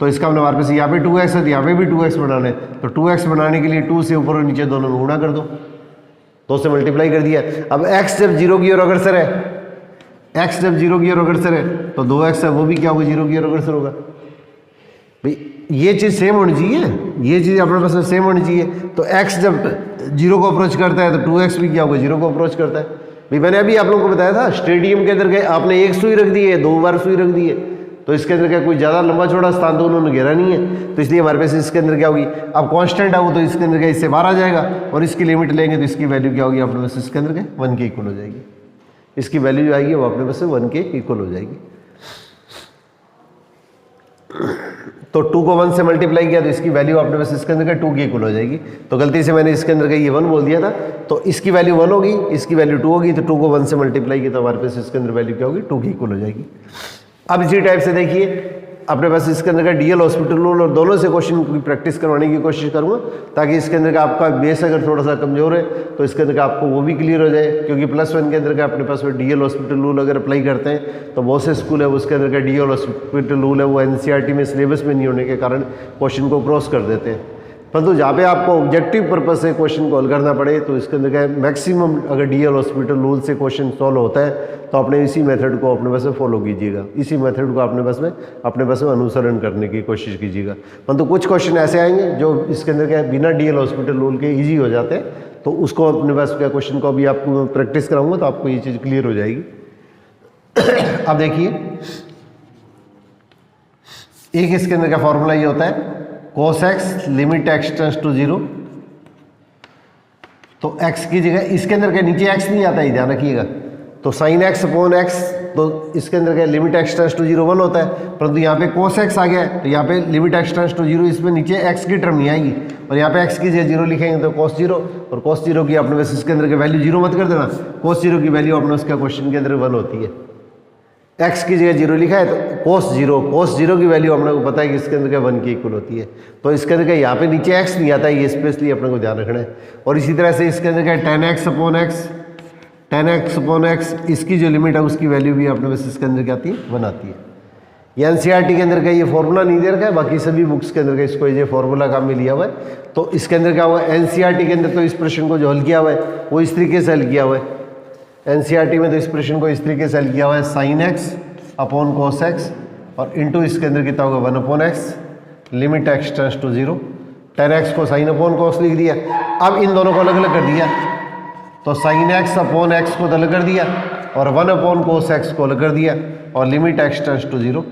तो इसका हमने हमारे पास यहाँ पे 2x है तो यहाँ पे भी 2x बनाना है। तो 2x बनाने के लिए 2 से ऊपर और नीचे दोनों में गुणा कर दो, 2 से मल्टीप्लाई कर दिया। अब x जब 0 की ओर अग्रसर है, x जब 0 की ओर अग्रसर है तो 2x है वो भी क्या होगा, 0 की ओर अग्रसर होगा। भाई ये चीज़ सेम होनी चाहिए, ये चीज़ अपने पास सेम होनी चाहिए। तो x जब 0 को अप्रोच करता है तो 2x भी क्या होगा, 0 को अप्रोच करता है। भाई मैंने अभी आप लोगों को बताया था स्टेडियम के अंदर गए, आपने एक सुई रख दी है, 2 बार सुई रख दी है, तो इसके अंदर क्या कोई ज़्यादा लंबा चौड़ा स्थान तो उन्होंने घेरा नहीं है, तो इसलिए हमारे पास इसके अंदर क्या होगी, अब कांस्टेंट है वो तो इसके अंदर क्या इससे बाहर आ जाएगा और इसकी लिमिट लेंगे तो इसकी वैल्यू क्या होगी, अपने पास इसके अंदर क्या 1 के इक्वल हो जाएगी। इसकी वैल्यू जो आएगी वो अपने पास 1 के इक्वल हो जाएगी। तो 2 को 1 से मल्टीप्लाई किया तो इसकी वैल्यू अपने पास इसके अंदर का 2 के इक्वल हो जाएगी। तो गलती से मैंने इसके अंदर का ये 1 बोल दिया था, तो इसकी वैल्यू 1 होगी, इसकी वैल्यू 2 होगी, तो 2 को 1 से मल्टीप्लाई किया तो हमारे पास इसके अंदर वैल्यू क्या होगी, 2 के इक्वल हो जाएगी। अब इसी टाइप से देखिए अपने पास इसके अंदर का डीएल हॉस्पिटल रूल और दोनों से क्वेश्चन की प्रैक्टिस करवाने की कोशिश करूँगा, ताकि इसके अंदर का आपका बेस अगर थोड़ा सा कमजोर है तो इसके अंदर का आपको वो भी क्लियर हो जाए। क्योंकि +1 के अंदर का अपने पास वो डीएल हॉस्पिटल रूल अगर अप्लाई करते हैं तो बहुत से स्कूल है उसके अंदर का डीएल हॉस्पिटल रूल है वो एनसीईआरटी में सिलेबस में नहीं होने के कारण क्वेश्चन को क्रॉस कर देते हैं। परंतु जहाँ पे आपको ऑब्जेक्टिव पर्पज से क्वेश्चन को हल करना पड़े तो इसके अंदर क्या मैक्सिमम अगर डीएल हॉस्पिटल रूल से क्वेश्चन सॉल्व होता है तो आपने इसी मेथड को अपने पास में फॉलो कीजिएगा, इसी मेथड को अपने पास में अनुसरण करने की कोशिश कीजिएगा। परंतु कुछ क्वेश्चन ऐसे आएंगे जो इसके अंदर क्या बिना डीएल हॉस्पिटल रूल के ईजी हो जाते हैं, तो उसको अपने पास क्या क्वेश्चन को अभी आपको प्रैक्टिस कराऊंगा तो आपको ये चीज़ क्लियर हो जाएगी। अब देखिए एक इसके अंदर का फॉर्मूला ये होता है cos x limit x tends to 0, तो x की जगह इसके अंदर के नीचे x नहीं आता है, ध्यान रखिएगा। तो साइन x अपॉन एक्स, तो इसके अंदर क्या लिमिट x टेंड्स टू 0 1 होता है, परंतु यहाँ पे cos x आ गया है तो यहाँ पे लिमिट x टेंड्स टू 0, इसमें नीचे x की टर्म नहीं आएगी और यहाँ पे x की जगह 0 लिखेंगे तो cos 0, और cos 0 की अपने पास इसके अंदर की वैल्यू 0 मत कर देना, cos 0 की वैल्यू अपने उसका क्वेश्चन के अंदर 1 होती है। x की जगह 0 लिखा है तो cos 0 की वैल्यू अपने को पता है कि इसके अंदर क्या 1 के इक्वल होती है, तो इसके अंदर क्या यहाँ पे नीचे x नहीं आता है, ये स्पेशली अपने को ध्यान रखना है। और इसी तरह से इसके अंदर क्या tan x अपॉन x, इसकी जो लिमिट है उसकी वैल्यू भी अपने पास इसके अंदर क्या आती है 1 आती है। ये एनसीईआरटी के अंदर का ये फॉर्मूला नहीं दे रखा है, बाकी सभी बुक्स के अंदर का इसको ये फॉर्मूला काम में लिया हुआ है। तो इसके अंदर क्या हुआ है, एनसीईआरटी के अंदर तो इस प्रश्न को जो हल किया हुआ है वो इस तरीके से हल किया हुआ है। एनसीईआरटी में तो इस प्रश्न को इस तरीके से हल किया हुआ है, sine x upon cos X और इंटू इसके अंदर कितना होगा 1 upon x, limit x tends to 0, tan X को साइन अपॉन कॉस लिख दिया। अब इन दोनों को अलग अलग कर दिया, तो साइन एक्स अपॉन एक्स को अलग कर दिया और 1 अपॉन कोस एक्स को अलग कर दिया और लिमिट एक्स टेंड्स टू 0।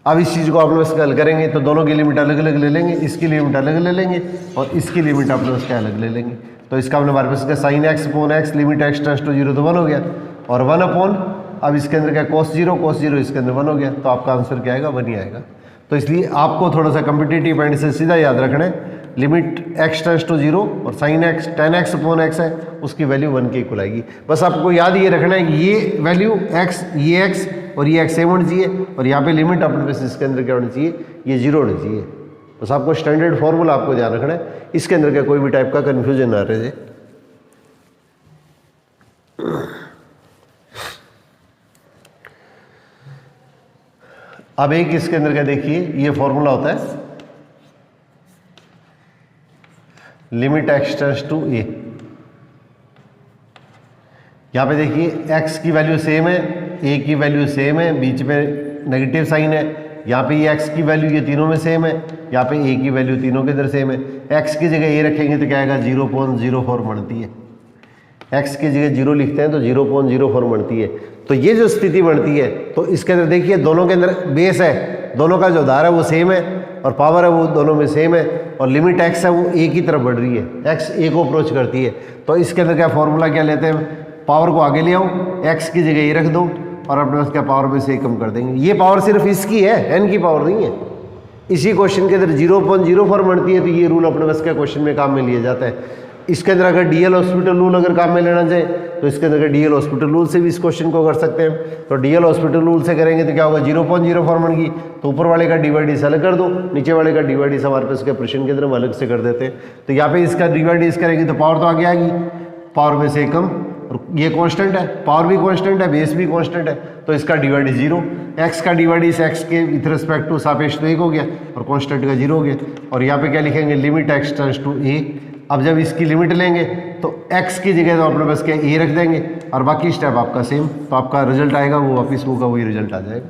अब इस चीज़ को आप लोग इसका हल करेंगे तो दोनों की लिमिट अलग अलग ले लेंगे, इसकी लिमिट अलग ले लेंगे और इसकी लिमिट आप लोग इसका अलग ले लेंगे। तो इसका हमने हमारे पास sine x upon x limit x tends to 0 तो 1 हो गया और 1 अपॉन अब इसके अंदर क्या cos 0 इसके अंदर 1 हो गया, तो आपका आंसर क्या आएगा 1 ही आएगा। तो इसलिए आपको थोड़ा सा कम्पिटिटिव पॉइंट से सीधा याद रखना है, लिमिट एक्स टेंड्स टू 0 और sine x tan x upon x है उसकी वैल्यू 1 के इक्वल आएगी। बस आपको याद ये रखना है ये वैल्यू x, ये x और ये x सेम होनी चाहिए और यहाँ पे लिमिट अपने पास इसके अंदर क्या होनी चाहिए, ये 0 होनी चाहिए। बस आपको स्टैंडर्ड फॉर्मूला आपको ध्यान रखना है, इसके अंदर का कोई भी टाइप का कन्फ्यूजन ना रहे। अब एक इसके अंदर क्या देखिए, ये फॉर्मूला होता है limit x tends to a। यहाँ पे देखिए x की वैल्यू सेम है, a की वैल्यू सेम है, बीच में नेगेटिव साइन है। यहाँ पे ये x की वैल्यू ये तीनों में सेम है, यहाँ पे a की वैल्यू तीनों के अंदर सेम है। x की जगह a रखेंगे तो क्या आएगा 0.04 बनती है, x की जगह 0 लिखते हैं तो 0.04 बनती है। तो ये जो स्थिति बनती है तो इसके अंदर देखिए दोनों के अंदर बेस है, दोनों का जो आधार है वो सेम है और पावर है वो दोनों में सेम है और लिमिट x है वो a की तरफ बढ़ रही है, x a को अप्रोच करती है। तो इसके अंदर क्या फॉर्मूला क्या लेते हैं, पावर को आगे ले आओ, x की जगह ये रख दो और अपने पास क्या पावर में से कम कर देंगे। ये पावर सिर्फ इसकी है, n की पावर नहीं है। इसी क्वेश्चन के अंदर 0.04 बनती है तो ये रूल अपने पास क्या क्वेश्चन में काम में लिया जाता है। इसके अंदर अगर डीएल हॉस्पिटल रूल अगर काम में लेना चाहे तो इसके अंदर डीएल हॉस्पिटल रूल से भी इस क्वेश्चन को कर सकते हैं। तो डीएल हॉस्पिटल रूल से करेंगे तो क्या होगा 0.04 बन गई तो ऊपर वाले का डिवाइड अलग कर दो, नीचे वाले का डिवाइड हमारे पास इसके प्रश्न के अंदर हम अलग से कर देते हैं। तो यहाँ पे इसका डिवाइड करेंगे तो पावर तो आगे आएगी, पावर में से कम और ये कांस्टेंट है, पावर भी कांस्टेंट है, बेस भी कांस्टेंट है तो इसका डिवाइड 0, x का डिवाइड इस x के विथ रिस्पेक्ट टू सापेक्ष तो 1 हो गया और कांस्टेंट का 0 हो गया। और यहाँ पे क्या लिखेंगे limit x tends to a। अब जब इसकी लिमिट लेंगे तो x की जगह तो अपने पास क्या a रख देंगे और बाकी स्टेप आपका सेम, तो आपका रिजल्ट आएगा वो वापस होगा वही रिजल्ट आ जाएगा।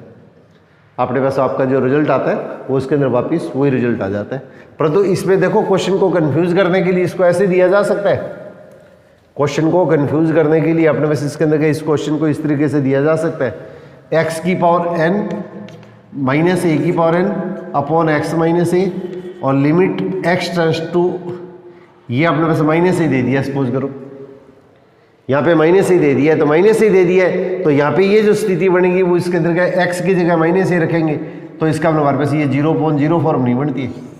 अपने पास आपका जो रिजल्ट आता है वो इसके अंदर वापस वही रिजल्ट आ जाता है। परंतु इसमें देखो क्वेश्चन को कंफ्यूज करने के लिए इसको ऐसे दिया जा सकता है, क्वेश्चन को कंफ्यूज करने के लिए अपने पास इसके अंदर का इस क्वेश्चन को इस तरीके से दिया जा सकता है x की पावर n माइनस a की power n upon x minus a और लिमिट x टेंड्स टू, ये अपने पास माइनस ही दे दिया, सपोज करो यहाँ पे माइनस ही दे दिया है तो माइनस ही दे दिया है तो यहाँ पे ये जो स्थिति बनेगी वो इसके अंदर का x की जगह माइनस ही रखेंगे तो इसका हमारे पास ये 0.04 नहीं बनती है।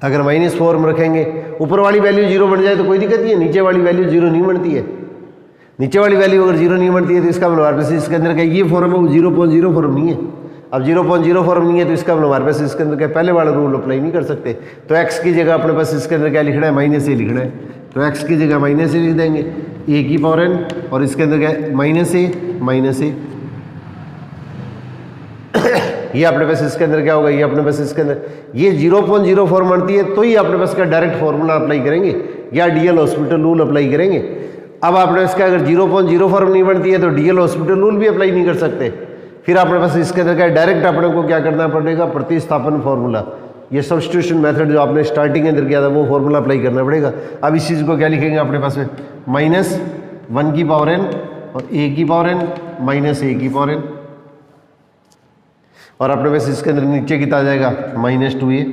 अगर -4 में रखेंगे ऊपर वाली वैल्यू 0 बन जाए तो कोई दिक्कत नहीं है, नीचे वाली वैल्यू 0 नहीं बनती है। नीचे वाली वैल्यू अगर 0 नहीं बनती है तो इसका हमारे पास इसके अंदर का ये फॉर्म है वो 0.04 नहीं है। अब 0.04 नहीं है तो इसका हमारे पास इसके अंदर क्या पहले वाला रूल अप्लाई नहीं कर सकते। तो x की जगह अपने पास इसके अंदर क्या लिखना है माइनस ए लिखना है, तो x की जगह माइनस ए लिख देंगे a की पावर n और इसके अंदर क्या माइनस ए ये अपने पास इसके अंदर क्या होगा, ये अपने पास इसके अंदर ये 0.04 बनती है तो ही अपने पास का डायरेक्ट फॉर्मूला अप्लाई करेंगे या डीएल हॉस्पिटल रूल अप्लाई करेंगे। अब आपने इसका अगर 0.04 नहीं बनती है तो डीएल हॉस्पिटल रूल भी अप्लाई नहीं कर सकते। फिर अपने पास इसके अंदर क्या डायरेक्ट अपने को क्या करना पड़ेगा, प्रतिस्थापन फॉर्मूला, ये सब्स्टिट्यूशन मेथड जो आपने स्टार्टिंग के अंदर किया था वो फॉर्मूला अप्लाई करना पड़ेगा। अब इस चीज़ को क्या लिखेंगे अपने पास में -1 की पावर n और a की पावर n माइनस a की पावर n और अपने पास इसके अंदर नीचे कितना आ जाएगा -2a।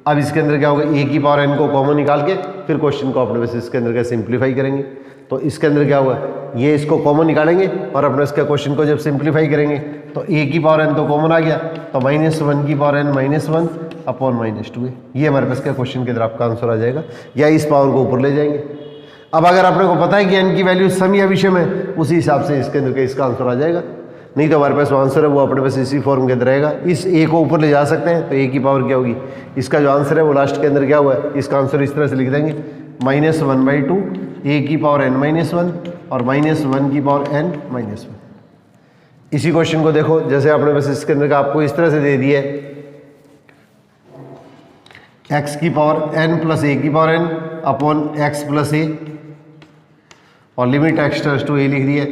अब इसके अंदर क्या होगा a की पावर n को कॉमन निकाल के फिर क्वेश्चन को अपने पास इसके अंदर क्या सिंप्लीफाई करेंगे। तो इसके अंदर क्या होगा ये इसको कॉमन निकालेंगे और अपने इसका क्वेश्चन को जब सिंप्लीफाई करेंगे तो a की पावर n तो कॉमन आ गया तो -1 की पावर n -1 अपॉन -2a, ये हमारे पास क्या क्वेश्चन के अंदर आपका आंसर आ जाएगा या इस पावर को ऊपर ले जाएंगे। अब अगर अपने को पता है कि n की वैल्यू सम या विषम है उसी हिसाब से इसके अंदर का इसका आंसर आ जाएगा, नहीं तो हमारे पास आंसर है वो अपने पास इसी फॉर्म के अंदर रहेगा। इस a को ऊपर ले जा सकते हैं तो a की पावर क्या होगी, इसका जो आंसर है वो लास्ट के अंदर क्या हुआ है, इसका आंसर इस तरह से लिख देंगे -1/2 a की पावर n -1 और -1 की पावर n -1। इसी क्वेश्चन को देखो, जैसे आपने बस इसके अंदर का आपको इस तरह से दे दिया है x की पावर n प्लस a की power n upon x plus a और limit x tends to a लिख दिया।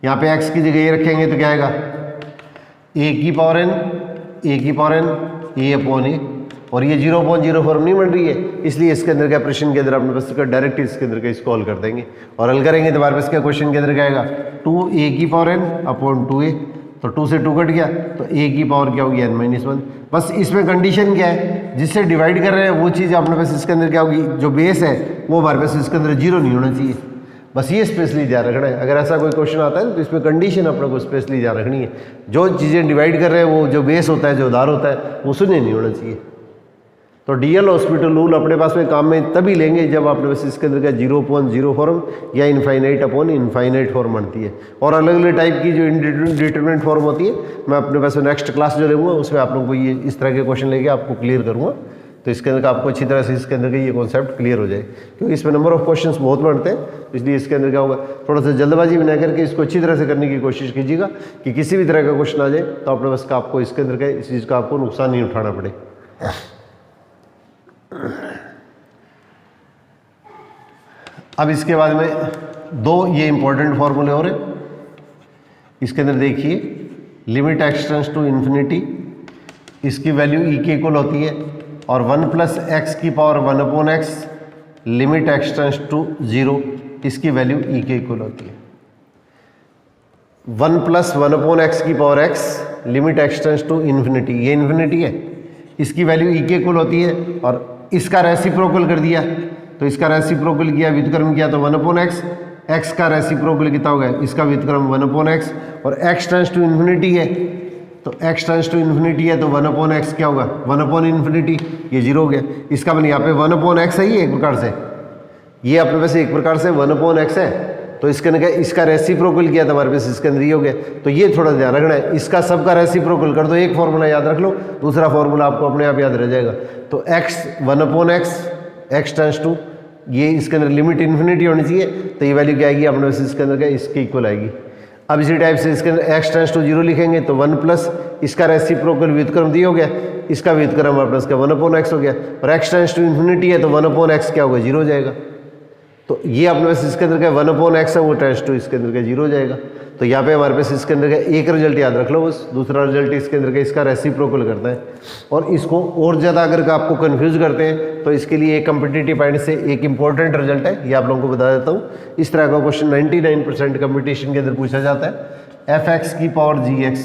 यहाँ पे x की जगह ये रखेंगे तो क्या आएगा a की power n a upon a, और ये 0.0 फॉर्म नहीं बन रही है, इसलिए इसके अंदर क्या प्रश्न के अंदर अपने पास डायरेक्ट इसके अंदर का इसको हल कर देंगे और हल करेंगे तो हमारे पास क्या क्वेश्चन के अंदर क्या आएगा 2a की पावर n अपॉन 2a, तो 2 से 2 कट गया तो a की पावर क्या होगी n-1। बस इसमें कंडीशन क्या है, जिससे डिवाइड कर रहे हैं वो चीज़ अपने पास इसके अंदर क्या होगी, जो बेस है वो हमारे पास इसके अंदर 0 नहीं होना चाहिए। बस ये स्पेशली ध्यान रखना है। अगर ऐसा कोई क्वेश्चन आता है तो इसमें कंडीशन अपने को स्पेशली ध्यान रखनी है, जो चीज़ें डिवाइड कर रहे हैं वो जो बेस होता है, जो उधार होता है, वो शून्य नहीं होना चाहिए। तो डीएल हॉस्पिटल रूल अपने पास में काम में तभी लेंगे जब अपने पास इसके अंदर का 0.0 फॉर्म या इनफाइनाइट अपॉन इनफाइनाइट फॉर्म बनती है। और अलग अलग टाइप की जो इंडिटरमिनेट फॉर्म होती है, मैं अपने पास नेक्स्ट क्लास जो लूँगा उसमें आप लोगों को ये इस तरह के क्वेश्चन लेके आपको क्लियर करूँगा, तो इसके अंदर का आपको अच्छी तरह से इसके अंदर का ये कॉन्सेप्ट क्लियर हो जाए, क्योंकि इसमें नंबर ऑफ क्वेश्चंस बहुत बढ़ते हैं। इसलिए इसके अंदर क्या होगा, थोड़ा सा जल्दबाजी बना करके इसको अच्छी तरह से करने की कोशिश कीजिएगा कि किसी भी तरह का क्वेश्चन आ जाए तो अपने बस का आपको इसके अंदर का इस चीज़ का आपको नुकसान नहीं उठाना पड़े। अब इसके बाद में दो ये इंपॉर्टेंट फॉर्मूले और हैं। इसके अंदर देखिए limit x tends to infinity, इसकी वैल्यू e के इक्वल होती है, और 1 प्लस एक्स की power 1 upon x limit x tends to 0, इसकी वैल्यू e के इक्वल होती है। 1 प्लस 1 अपॉन एक्स की power x limit x tends to infinity, ये इन्फिनिटी है, इसकी वैल्यू e के इक्वल होती है, और इसका रेसिप्रोकल कर दिया तो इसका रेसिप्रोकल किया, व्युत्क्रम किया तो 1 अपॉन एक्स, एक्स का रेसिप्रोकल कितना हो गया, इसका व्युत्क्रम 1 अपॉन एक्स, और x टेंड्स टू इन्फिनिटी है तो x टेंड्स टू इन्फिनिटी है तो 1 अपॉन एक्स क्या होगा, 1 अपॉन इन्फिनिटी, ये 0 हो गया। इसका मतलब यहाँ पे 1 अपॉन एक्स है, ये एक प्रकार से, ये अपने पास एक प्रकार से 1 अपॉन एक्स है, तो इसके अंदर इसका रेसिप्रोकल किया तो हमारे पास इसके अंदर ये हो गया। तो ये थोड़ा ध्यान रखना है, इसका सबका रेसिप्रोकल कर दो, एक फॉर्मूला याद रख लो, दूसरा फॉर्मूला आपको अपने आप याद रह जाएगा। तो x 1 upon X, X tends to, ये इसके अंदर लिमिट इन्फिनिटी होनी चाहिए, तो ये वैल्यू क्या आएगी अपने पास इसके अंदर क्या, इसके इक्वल आएगी। अब इसी टाइप से इसके अंदर x टेंड्स टू 0 लिखेंगे तो 1 प्लस इसका रेसिप्रोकल व्युत्क्रम दिया हो गया, इसका व्युत्क्रम अपने पास 1 अपॉन एक्स हो गया, और x टेंड्स टू इन्फिनिटी है तो 1 अपॉन एक्स क्या होगा, 0 हो जाएगा। तो ये अपने पास इसके अंदर का 1 अपॉन एक्स है, वो टेंड्स टू इसके अंदर का 0 हो जाएगा। तो यहाँ पे हमारे पास इसके अंदर का एक रिजल्ट याद रख लो बस, दूसरा रिजल्ट इसके अंदर का इसका रेसिप्रोकल करता है। और इसको और ज़्यादा अगर आपको कंफ्यूज करते हैं तो इसके लिए एक कम्पिटिटिव पॉइंट से एक इंपॉर्टेंट रिजल्ट है, ये आप लोगों को बता देता हूँ। इस तरह का क्वेश्चन 99% कंपटीशन के अंदर पूछा जाता है। fx की पावर gx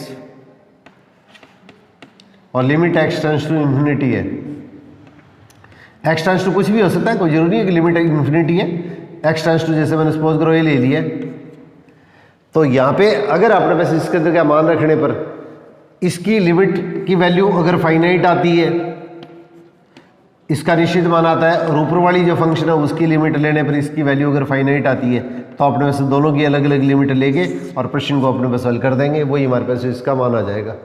और limit x tends to infinity है, x टेंड्स टू कुछ भी हो सकता है, कोई जरूरी नहीं है कि लिमिट इन्फिनिटी है। x टेंड्स टू जैसे मैंने सपोज करो ये ले लिया, तो यहाँ पे अगर आपने बस इसके अंदर क्या मान रखने पर इसकी लिमिट की वैल्यू अगर फाइनाइट आती है, इसका निश्चित मान आता है, और ऊपर वाली जो फंक्शन है उसकी लिमिट लेने पर इसकी वैल्यू अगर फाइनाइट आती है, तो अपने पास दोनों की अलग अलग लिमिट लेके और प्रश्न को अपने पास हल कर देंगे, वही हमारे पास इसका मान आ जाएगा।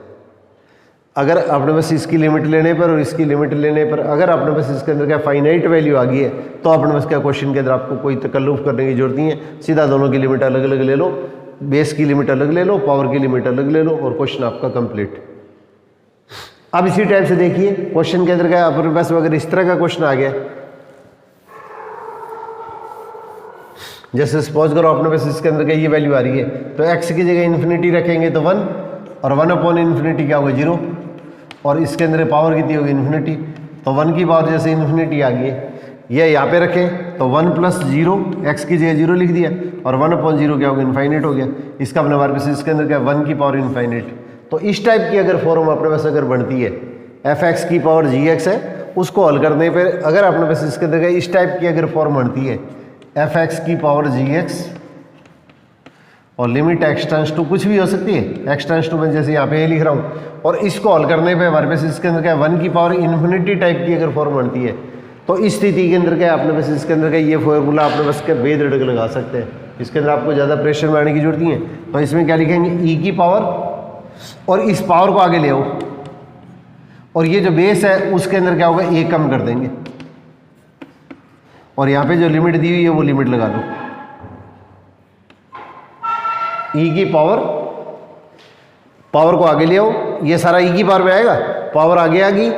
अगर अपने पास इसकी लिमिट लेने पर और इसकी लिमिट लेने पर अगर अपने पास इसके अंदर क्या फाइनाइट वैल्यू आ गई है, तो अपने पास क्या क्वेश्चन के अंदर आपको कोई तकल्लुफ करने की जरूरत नहीं है, सीधा दोनों की लिमिट अलग अलग ले लो, बेस की लिमिट अलग ले लो, पावर की लिमिट अलग ले लो, और क्वेश्चन आपका कंप्लीट। अब इसी टाइप से देखिए क्वेश्चन के अंदर क्या अपने पास अगर इस तरह का क्वेश्चन आ गया, जैसे सपोज करो अपने पास इसके अंदर क्या ये वैल्यू आ रही है, तो x की जगह इन्फिनिटी रखेंगे तो 1, और 1 अपॉन इन्फिनिटी क्या होगा, 0, और इसके अंदर पावर कितनी होगी, इन्फिनिटी, तो 1 की पावर जैसे इन्फिनिटी आ गई है, ये यहाँ पे रखें तो 1 प्लस 0, एक्स की जगह 0 लिख दिया, और 1 अपॉन 0 क्या होगा, इनफाइनाइट हो गया। इसका अपने हमारे पास इसके अंदर क्या 1 की पावर इनफाइनाइट। तो इस टाइप की अगर फॉर्म अपने पास अगर बनती है, fx की पावर gx है, उसको हल करने पर अगर अपने पास इसके अंदर इस टाइप की अगर फॉर्म बनती है, fx की पावर gx और लिमिट x टेंड्स टू कुछ भी हो सकती है, x टेंड्स टू मैं जैसे यहाँ पे लिख रहा हूँ, और इसको हल करने पे हमारे पास इसके अंदर क्या 1 की पावर इन्फिनिटी टाइप की अगर फॉर्म बनती है, तो इस स्थिति के अंदर क्या अपने पास इसके अंदर का ये फॉर्मूला अपने पास के बेद रड़क लगा सकते हैं। इसके अंदर आपको ज़्यादा प्रेशर में आने की जरूरत नहीं है। तो इसमें क्या लिखेंगे, e की पावर, और इस पावर को आगे ले आओ, और ये जो बेस है उसके अंदर क्या होगा, a कम कर देंगे, और यहाँ पे जो लिमिट दी हुई है वो लिमिट लगा दो, e की पावर पावर को आगे ले आओ, ये सारा ई की पावर में आएगा, पावर आगे आ गई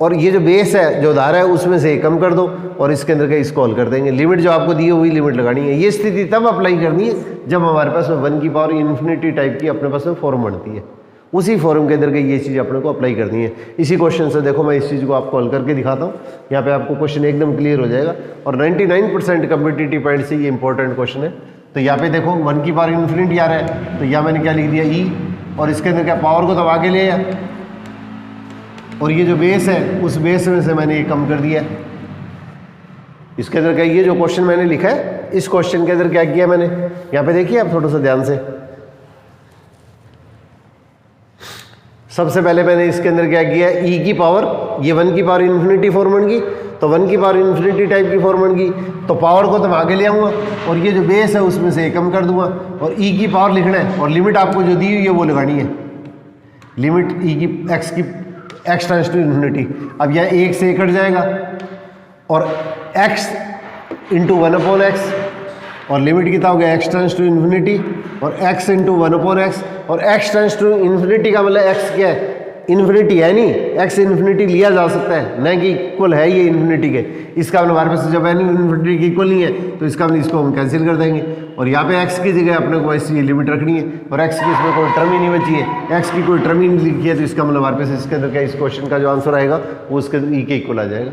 और ये जो बेस है जो धारा है उसमें से कम कर दो और इसके अंदर का इसको हल कर देंगे। लिमिट जो आपको दी है वही लिमिट लगानी है। ये स्थिति तब अप्लाई करनी है जब हमारे पास में 1 की पावर इन्फिनिटी टाइप की अपने पास में फॉर्म बनती है। उसी फॉर्म के अंदर का ये चीज़ अपने को अप्लाई करनी है। इसी क्वेश्चन से देखो मैं इस चीज़ को आपको हल करके दिखाता हूँ, यहाँ पे आपको क्वेश्चन एकदम क्लियर हो जाएगा और 99% कम्पिटिटिव पॉइंट से ये इंपॉर्टेंट क्वेश्चन है। तो यहाँ पे देखो 1 की पावर इन्फिनिटी आ रहा है, तो यहाँ मैंने क्या लिख दिया ई, और इसके अंदर क्या पावर को तो आगे ले आया और ये जो बेस है उस बेस में से मैंने ये कम कर दिया। इसके अंदर क्या, ये जो क्वेश्चन मैंने लिखा है इस क्वेश्चन के अंदर क्या किया मैंने, यहाँ पे देखिए आप थोड़ा सा ध्यान से। सबसे पहले मैंने इसके अंदर क्या किया, ई की पावर, ये 1 की पावर इन्फिनिटी फॉर्म बन गई, तो 1 की पावर इन्फिनिटी टाइप की फॉर्म बन गई, तो पावर को तो मैं आगे ले आऊँगा और ये जो बेस है उसमें से कम कर दूंगा और ई की पावर लिखना है और लिमिट आपको जो दी हुई है वो लगानी है। लिमिट ई की एक्स टेंड्स टू इन्फिनिटी। अब यह 1 से कट जाएगा और x इंटू 1/x और लिमिट कितना हो गया, x टेंड्स टू इन्फिनिटी और x इंटू 1/x और x टेंड्स टू इन्फिनिटी का मतलब x क्या है, इन्फिनिटी है नहीं, x इन्फिनिटी लिया जा सकता है, न कि इक्वल है ये इन्फिनिटी के। इसका मतलब हमारे पास जब n इन्फिनिटी की इक्वल नहीं है तो इसका मतलब इसको हम कैंसिल कर देंगे और यहाँ पे x की जगह अपने को ऐसी लिमिट रखनी है और x की इसमें कोई टर्म ही नहीं बची है, x की कोई टर्म ही नहीं लिखी है, तो इसका मतलब हमारे पास इसके अंदर क्या, इस क्वेश्चन का जो आंसर आएगा वो उसके ई के इक्वल आ जाएगा।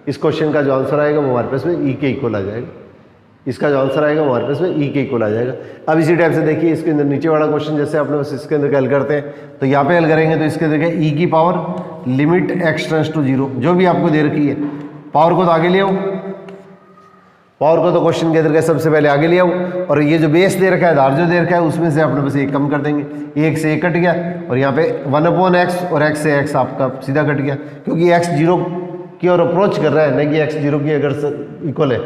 इस क्वेश्चन का जो आंसर आएगा वो हमारे पास में ई के इक्वल आ जाएगा। इसका जो आंसर आएगा वो हमारे पास में ई के इक्वल आ जाएगा। अब इसी टाइप से देखिए इसके अंदर नीचे वाला क्वेश्चन जैसे आपने बस इसके अंदर हल करते हैं तो यहाँ पे हल करेंगे तो इसके अंदर क्या, ई की power limit x tends to 0 जो भी आपको दे रखी है, पावर को तो आगे ले आओ, पावर को तो क्वेश्चन के अंदर क्या सबसे पहले आगे ले आओ और ये जो बेस दे रखा है, धार जो दे रखा है उसमें से अपने बस एक कम कर देंगे, 1 से 1 कट गया और यहाँ पे 1/x और x से x आपका सीधा कट गया क्योंकि x 0 की ओर अप्रोच कर रहा है, न कि x 0 की अगर इक्वल है।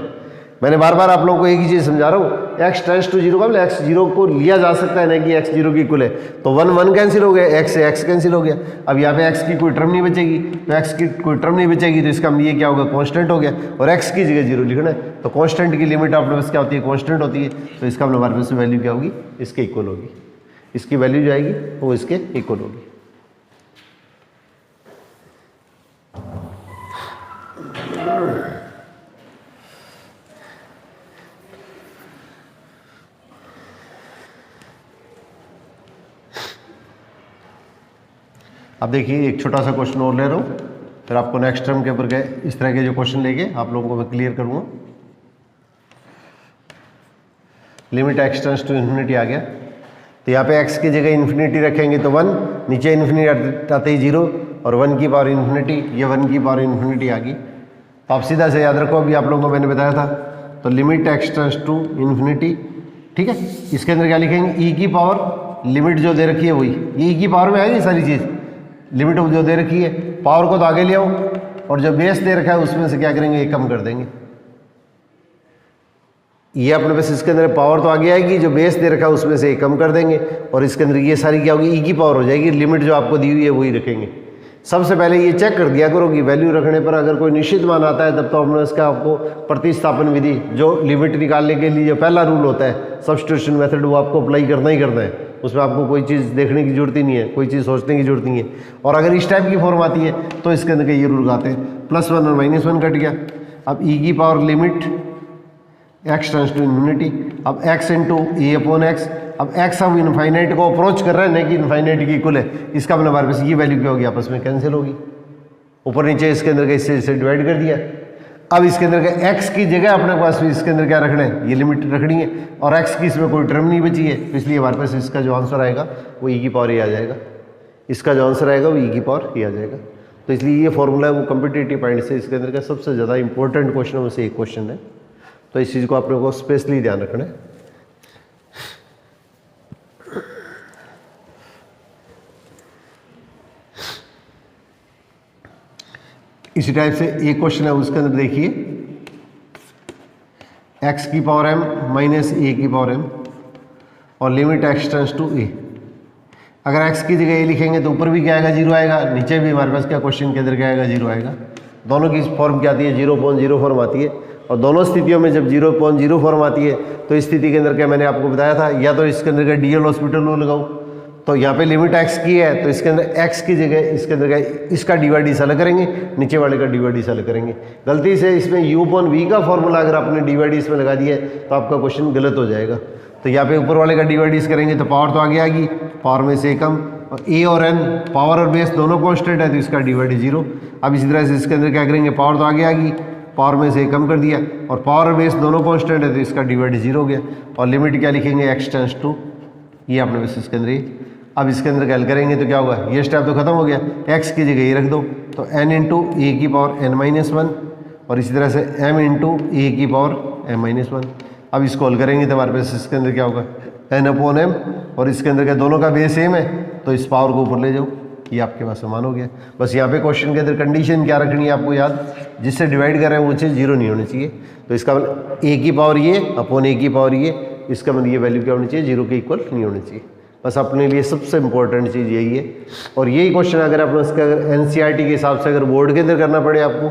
मैंने बार बार आप लोगों को एक ही चीज़ समझा रहा हूँ, x टेंड्स टू 0 का मतलब x 0 को लिया जा सकता है, न कि x 0 की इक्वल है। तो 1 कैंसिल हो गया, x से x कैंसिल हो गया। अब यहाँ पे x की कोई टर्म नहीं बचेगी, तो x की कोई टर्म नहीं बचेगी तो इसका मतलब ये क्या होगा, कांस्टेंट हो गया और x की जगह 0 लिखना है। तो कांस्टेंट की लिमिट अपने पास क्या होती है, कांस्टेंट होती है, तो इसका मतलब हमारे पास वैल्यू क्या होगी, इसके इक्वल होगी। इसकी वैल्यू जो आएगी वो इसके इक्वल होगी। अब देखिए एक छोटा सा क्वेश्चन और ले रहा हूँ, फिर आपको नेक्स्ट टर्म के ऊपर गए इस तरह के जो क्वेश्चन लेके आप लोगों को मैं क्लियर करूँगा। Limit x tends to infinity आ गया, तो यहाँ पे x की जगह इन्फिनिटी रखेंगे तो 1, नीचे इन्फिनिटी आते ही 0 और 1 की पावर इन्फिनिटी, ये 1 की पावर इन्फिनिटी आ गई। तो आप सीधा से याद रखो, अभी आप लोगों को मैंने बताया था, तो limit x tends to infinity, ठीक है। इसके अंदर क्या लिखेंगे, e की पावर, लिमिट जो दे रखी है वही, ये e की पावर में आएगी सारी चीज़, लिमिट जो दे रखी है, पावर को तो आगे ले आओ और जो बेस दे रखा है उसमें से क्या करेंगे, कम कर देंगे। ये अपने पास इसके अंदर पावर तो आगे आएगी, जो बेस दे रखा है उसमें से कम कर देंगे और इसके अंदर ये सारी क्या होगी, ई की पावर हो जाएगी। लिमिट जो आपको दी हुई है वही रखेंगे। सबसे पहले ये चेक कर दिया करो कि वैल्यू रखने पर अगर कोई निश्चित मान आता है तब तो हमने इसका आपको प्रतिस्थापन विधि, जो लिमिट निकालने के लिए जो पहला रूल होता है सब्स्टिट्यूशन मेथड, वो आपको अप्लाई करना ही करना है। उसमें आपको कोई चीज़ देखने की जरूरत ही नहीं है, कोई चीज़ सोचने की जरूरत नहीं है। और अगर इस टाइप की फॉर्म आती है तो इसके अंदर के ये रूल आते हैं, +1 और -1 कट गया। अब ई की power limit x tends to infinity, अब x इंटू a/x, अब x अब इनफाइनाइट को अप्रोच कर रहा है, नहीं कि इनफाइनाइट की इक्वल है। इसका मतलब हमारे पास ये वैल्यू क्या होगी, आपस में कैंसिल होगी, ऊपर नीचे इसके अंदर का इससे डिवाइड कर दिया। अब इसके अंदर का x की जगह अपने पास इसके अंदर क्या रखना है, ये लिमिट रखनी है और x की इसमें कोई टर्म नहीं बची है, तो इसलिए हमारे पास इसका जो आंसर आएगा वो e की पावर ही आ जाएगा। इसका जो आंसर आएगा वो e की पावर ही आ जाएगा। तो इसलिए ये फॉर्मूला है वो कम्पिटिटिव पॉइंट से इसके अंदर का सबसे ज़्यादा इंपॉर्टेंट क्वेश्चन में से एक क्वेश्चन है। तो इस चीज़ को आप लोगों को स्पेशली ध्यान रखना है। इसी टाइप से एक क्वेश्चन है, उसके अंदर देखिए x की पावर m माइनस a की पावर m और limit x tends to a। अगर x की जगह a लिखेंगे तो ऊपर भी क्या आएगा, 0 आएगा, नीचे भी हमारे पास क्या क्वेश्चन के अंदर क्या आएगा, 0 आएगा। दोनों की फॉर्म क्या आती है, 0.0 फॉर्म आती है और दोनों स्थितियों में जब 0.0 फॉर्म आती है तो इस स्थिति के अंदर क्या मैंने आपको बताया था, या तो इसके अंदर का DL हॉस्पिटल रूल लगाओ, तो यहाँ पे लिमिट x की है तो इसके अंदर x की जगह इसके अंदर क्या इसका dy अलग करेंगे, नीचे वाले का dy अलग करेंगे। गलती से इसमें u/v का फॉर्मूला अगर आपने dy इसमें लगा दिया है तो आपका क्वेश्चन गलत हो जाएगा। तो यहाँ पे ऊपर वाले का dy करेंगे तो पावर तो आगे आएगी, पावर में से कम, और a और n पावर और बेस दोनों कॉन्स्टेंट है तो इसका dy 0। अब इसी तरह से इसके अंदर क्या करेंगे, पावर तो आगे आएगी, पावर में से कम कर दिया, और पावर और बेस दोनों कांस्टेंट है तो इसका dy 0 हो गया। और लिमिट क्या लिखेंगे, x टेंड्स टू, ये आपने बस इसके अंदर अब इसके अंदर कैल करेंगे तो क्या होगा, ये स्टेप तो खत्म हो गया, x की जगह ये रख दो तो n इंटू ए की पावर n-1, और इसी तरह से m इंटू ए की पावर m-1। अब इसको हल करेंगे तो हमारे पास इसके अंदर क्या होगा, n/m, और इसके अंदर क्या दोनों का बेस सेम है तो इस पावर को ऊपर ले जाओ, ये आपके पास समान हो गया। बस यहाँ पे क्वेश्चन के अंदर कंडीशन क्या रखनी है आपको याद, जिससे डिवाइड कर रहे हैं वो चीज़ 0 नहीं होनी चाहिए। तो इसका मतलब a की पावर ये अपॉन a की पावर ये, इसका मतलब ये वैल्यू क्या होनी चाहिए, 0 के इक्वल नहीं होनी चाहिए। बस अपने लिए सबसे इंपॉर्टेंट चीज़ यही है। और यही क्वेश्चन अगर आप उसका NCERT के हिसाब से अगर बोर्ड के अंदर करना पड़े आपको,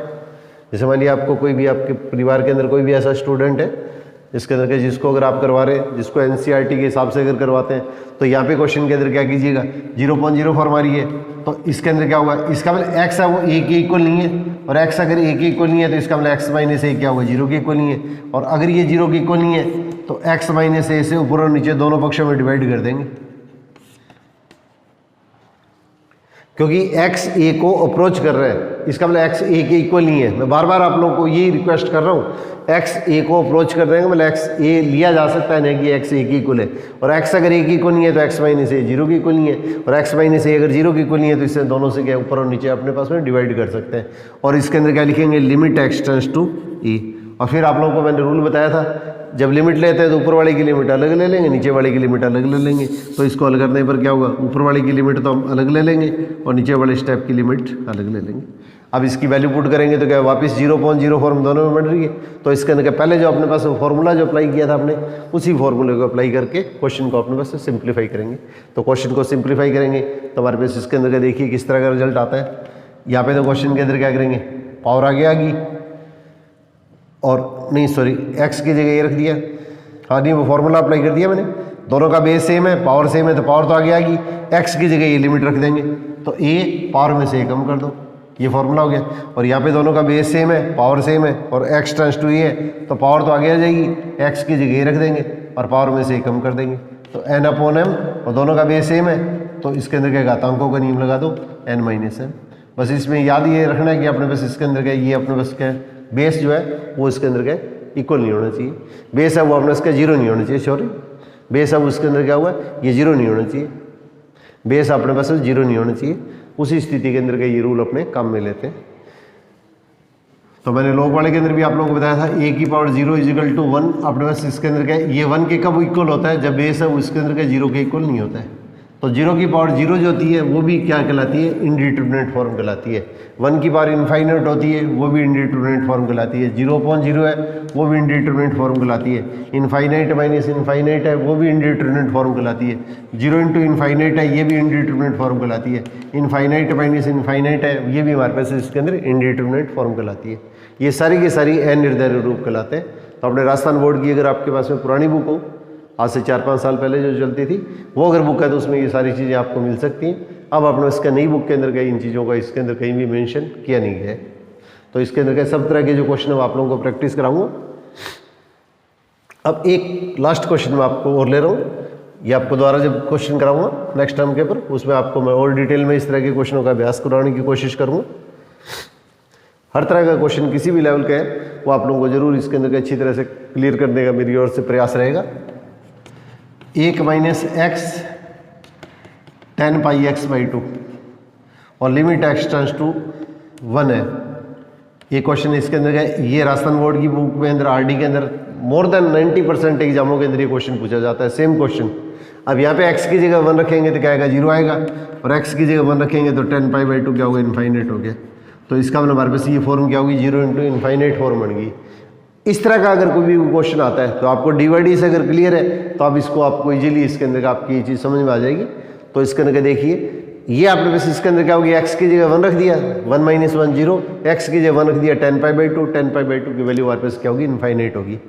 जैसे मान लिया आपको कोई भी आपके परिवार के अंदर कोई भी ऐसा स्टूडेंट है इसके अंदर के जिसको अगर आप करवा रहे हैं, जिसको NCERT के हिसाब से अगर करवाते हैं, तो यहाँ पे क्वेश्चन के अंदर क्या कीजिएगा, 0.0 फॉर्म आ रही है तो इसके अंदर क्या होगा, इसका मतलब x है वो a के इक्वल नहीं है, और x अगर a के इक्वल नहीं है तो इसका मतलब x माइनस a क्या होगा, 0 के इक्वल नहीं है। और अगर ये 0 के इक्वल नहीं है तो x माइनस a से ऊपर और नीचे दोनों पक्षों में डिवाइड कर देंगे, क्योंकि x a को अप्रोच कर रहा है, इसका मतलब x a के इक्वल नहीं है। मैं बार बार आप लोगों को यही रिक्वेस्ट कर रहा हूँ, x a को अप्रोच कर देंगे मतलब x a लिया जा सकता है, नहीं कि x a के इक्वल है, और x अगर a के इक्वल नहीं है तो x माइनस a 0 के इक्वल नहीं है, और x माइनस a अगर 0 के इक्वल नहीं है तो इससे दोनों से क्या ऊपर और नीचे अपने पास में डिवाइड कर सकते हैं। और इसके अंदर क्या लिखेंगे, limit x tends to e। और फिर आप लोगों को मैंने रूल बताया था, जब लिमिट लेते हैं तो ऊपर वाले की लिमिट अलग ले लेंगे, नीचे वाले की लिमिट अलग ले लेंगे। तो इसको हल करने पर क्या होगा, ऊपर वाले की लिमिट तो हम अलग ले लेंगे और नीचे वाले स्टेप की लिमिट अलग ले लेंगे। अब इसकी वैल्यू पुट करेंगे तो क्या वापस 0.0 फॉर्म दोनों में बन रही है। तो इसके अंदर पहले जो अपने पास फॉर्मूला जो अप्लाई किया था आपने, उसी फॉर्मूले को अप्लाई करके क्वेश्चन को अपने पास सिंप्लीफाई करेंगे। तो क्वेश्चन को सिंप्लीफाई करेंगे तो हमारे पास इसके अंदर देखिए किस तरह का रिजल्ट आता है। यहाँ पे तो क्वेश्चन के अंदर क्या करेंगे, पावर आगे आ गई, और नहीं सॉरी एक्स की जगह ये रख दिया, हाँ नहीं वो फॉर्मूला अप्लाई कर दिया मैंने, दोनों का बेस सेम है, पावर सेम है तो पावर तो आगे आएगी, एक्स की जगह ये लिमिट रख देंगे तो a पावर में से कम कर दो, ये फॉर्मूला हो गया। और यहाँ पे दोनों का बेस सेम है, पावर सेम है, और x टेंड्स टू a है तो पावर तो आगे आ जाएगी, x की जगह ये रख देंगे और पावर में से कम कर देंगे तो n/m, और दोनों का बेस सेम है तो इसके अंदर क्या घातांकों का नियम लगा दो n-m। बस इसमें याद ये रखना है कि अपने पास इसके अंदर क्या ये अपने पास क्या बेस जो है वो इसके अंदर क्या इक्वल नहीं होना चाहिए, बेस है वो अपने इसका 0 नहीं होना चाहिए, सॉरी बेस है उसके अंदर क्या हुआ, ये 0 नहीं होना चाहिए, बेस अपने पास 0 नहीं होना चाहिए। उसी स्थिति के अंदर का ये रूल अपने काम में लेते हैं। तो मैंने लॉग वाले के अंदर भी आप लोगों को बताया था a की पावर 0 इजिकल टू 1, अपने पास इसके अंदर क्या ये 1 के कब इक्वल होता है, जब बेस है उसके अंदर क्या 0 के इक्वल नहीं होता है। तो 0 की पावर 0 जो होती है वो भी क्या कहलाती है, इनडिटरमिनेट फॉर्म कहलाती है। 1 की पावर इनफाइनाइट होती है वो भी इनडिटरमिनेट फॉर्म कहलाती है। 0.0 है वो भी इनडिटरमिनेट फॉर्म कहलाती है। इनफाइनाइट माइनस इनफाइनाइट है वो भी इनडिटरमिनेट फॉर्म कहलाती है। 0 इंटू इनफाइनाइट है ये भी इनडिटरमिनेट फॉर्म कहलाती है। इनफाइनाइट माइनस इनफाइनाइट है ये भी हमारे पास इसके अंदर इनडिटरमिनेट फॉर्म कहलाती है। ये सारी की सारी अनिर्धारित रूप कहलाते हैं। तो अपने राजस्थान बोर्ड की अगर आपके पास में पुरानी बुक हो, आज से 4-5 साल पहले जो चलती थी, वो अगर बुक है तो उसमें ये सारी चीज़ें आपको मिल सकती हैं। अब आपने इसका नई बुक के अंदर कहीं इन चीज़ों का इसके अंदर कहीं भी मेंशन किया नहीं है। तो इसके अंदर सब तरह के जो क्वेश्चन है आप लोगों को प्रैक्टिस कराऊंगा। अब एक लास्ट क्वेश्चन मैं आपको और ले रहा हूँ, ये आपको दोबारा जब क्वेश्चन कराऊंगा नेक्स्ट टर्म के ऊपर, उसमें आपको मैं और डिटेल में इस तरह के क्वेश्चनों का अभ्यास करवाने की कोशिश करूँगा। हर तरह का क्वेश्चन किसी भी लेवल का है वो आप लोगों को जरूर इसके अंदर अच्छी तरह से क्लियर करने का मेरी ओर से प्रयास रहेगा। 1 minus x 10 pi x by 2 और लिमिट एक्स टेंड्स टू 1 है। ये क्वेश्चन इसके अंदर है, ये राजस्थान बोर्ड की बुक में अंदर आरडी के अंदर मोर देन 90% एग्जामों के अंदर ये क्वेश्चन पूछा जाता है, सेम क्वेश्चन। अब यहाँ पे x की जगह 1 रखेंगे तो क्या आएगा, 0 आएगा, और x की जगह 1 रखेंगे तो 10 पाई बाई 2 क्या होगा, इनफाइनाइट हो गया। तो इसका मतलब हमारे पास ये फॉर्म क्या होगी, 0 इंटू इनफाइनाइट फॉर्म बन गई। इस तरह का अगर कोई भी क्वेश्चन आता है तो आपको डीवाईडी से अगर क्लियर है तो आप इसको आपको इजीली इसके अंदर आपकी ये चीज़ समझ में आ जाएगी। तो इसके अंदर देखिए ये आपने बस इसके अंदर क्या होगी, x की जगह 1 रख दिया, 1 माइनस 1 0, x की जगह 1 रख दिया 10 पाई बाई 2, 10 पाई बाई 2 की वैल्यू हमारे पास क्या होगी, इनफाइनाइट होगी।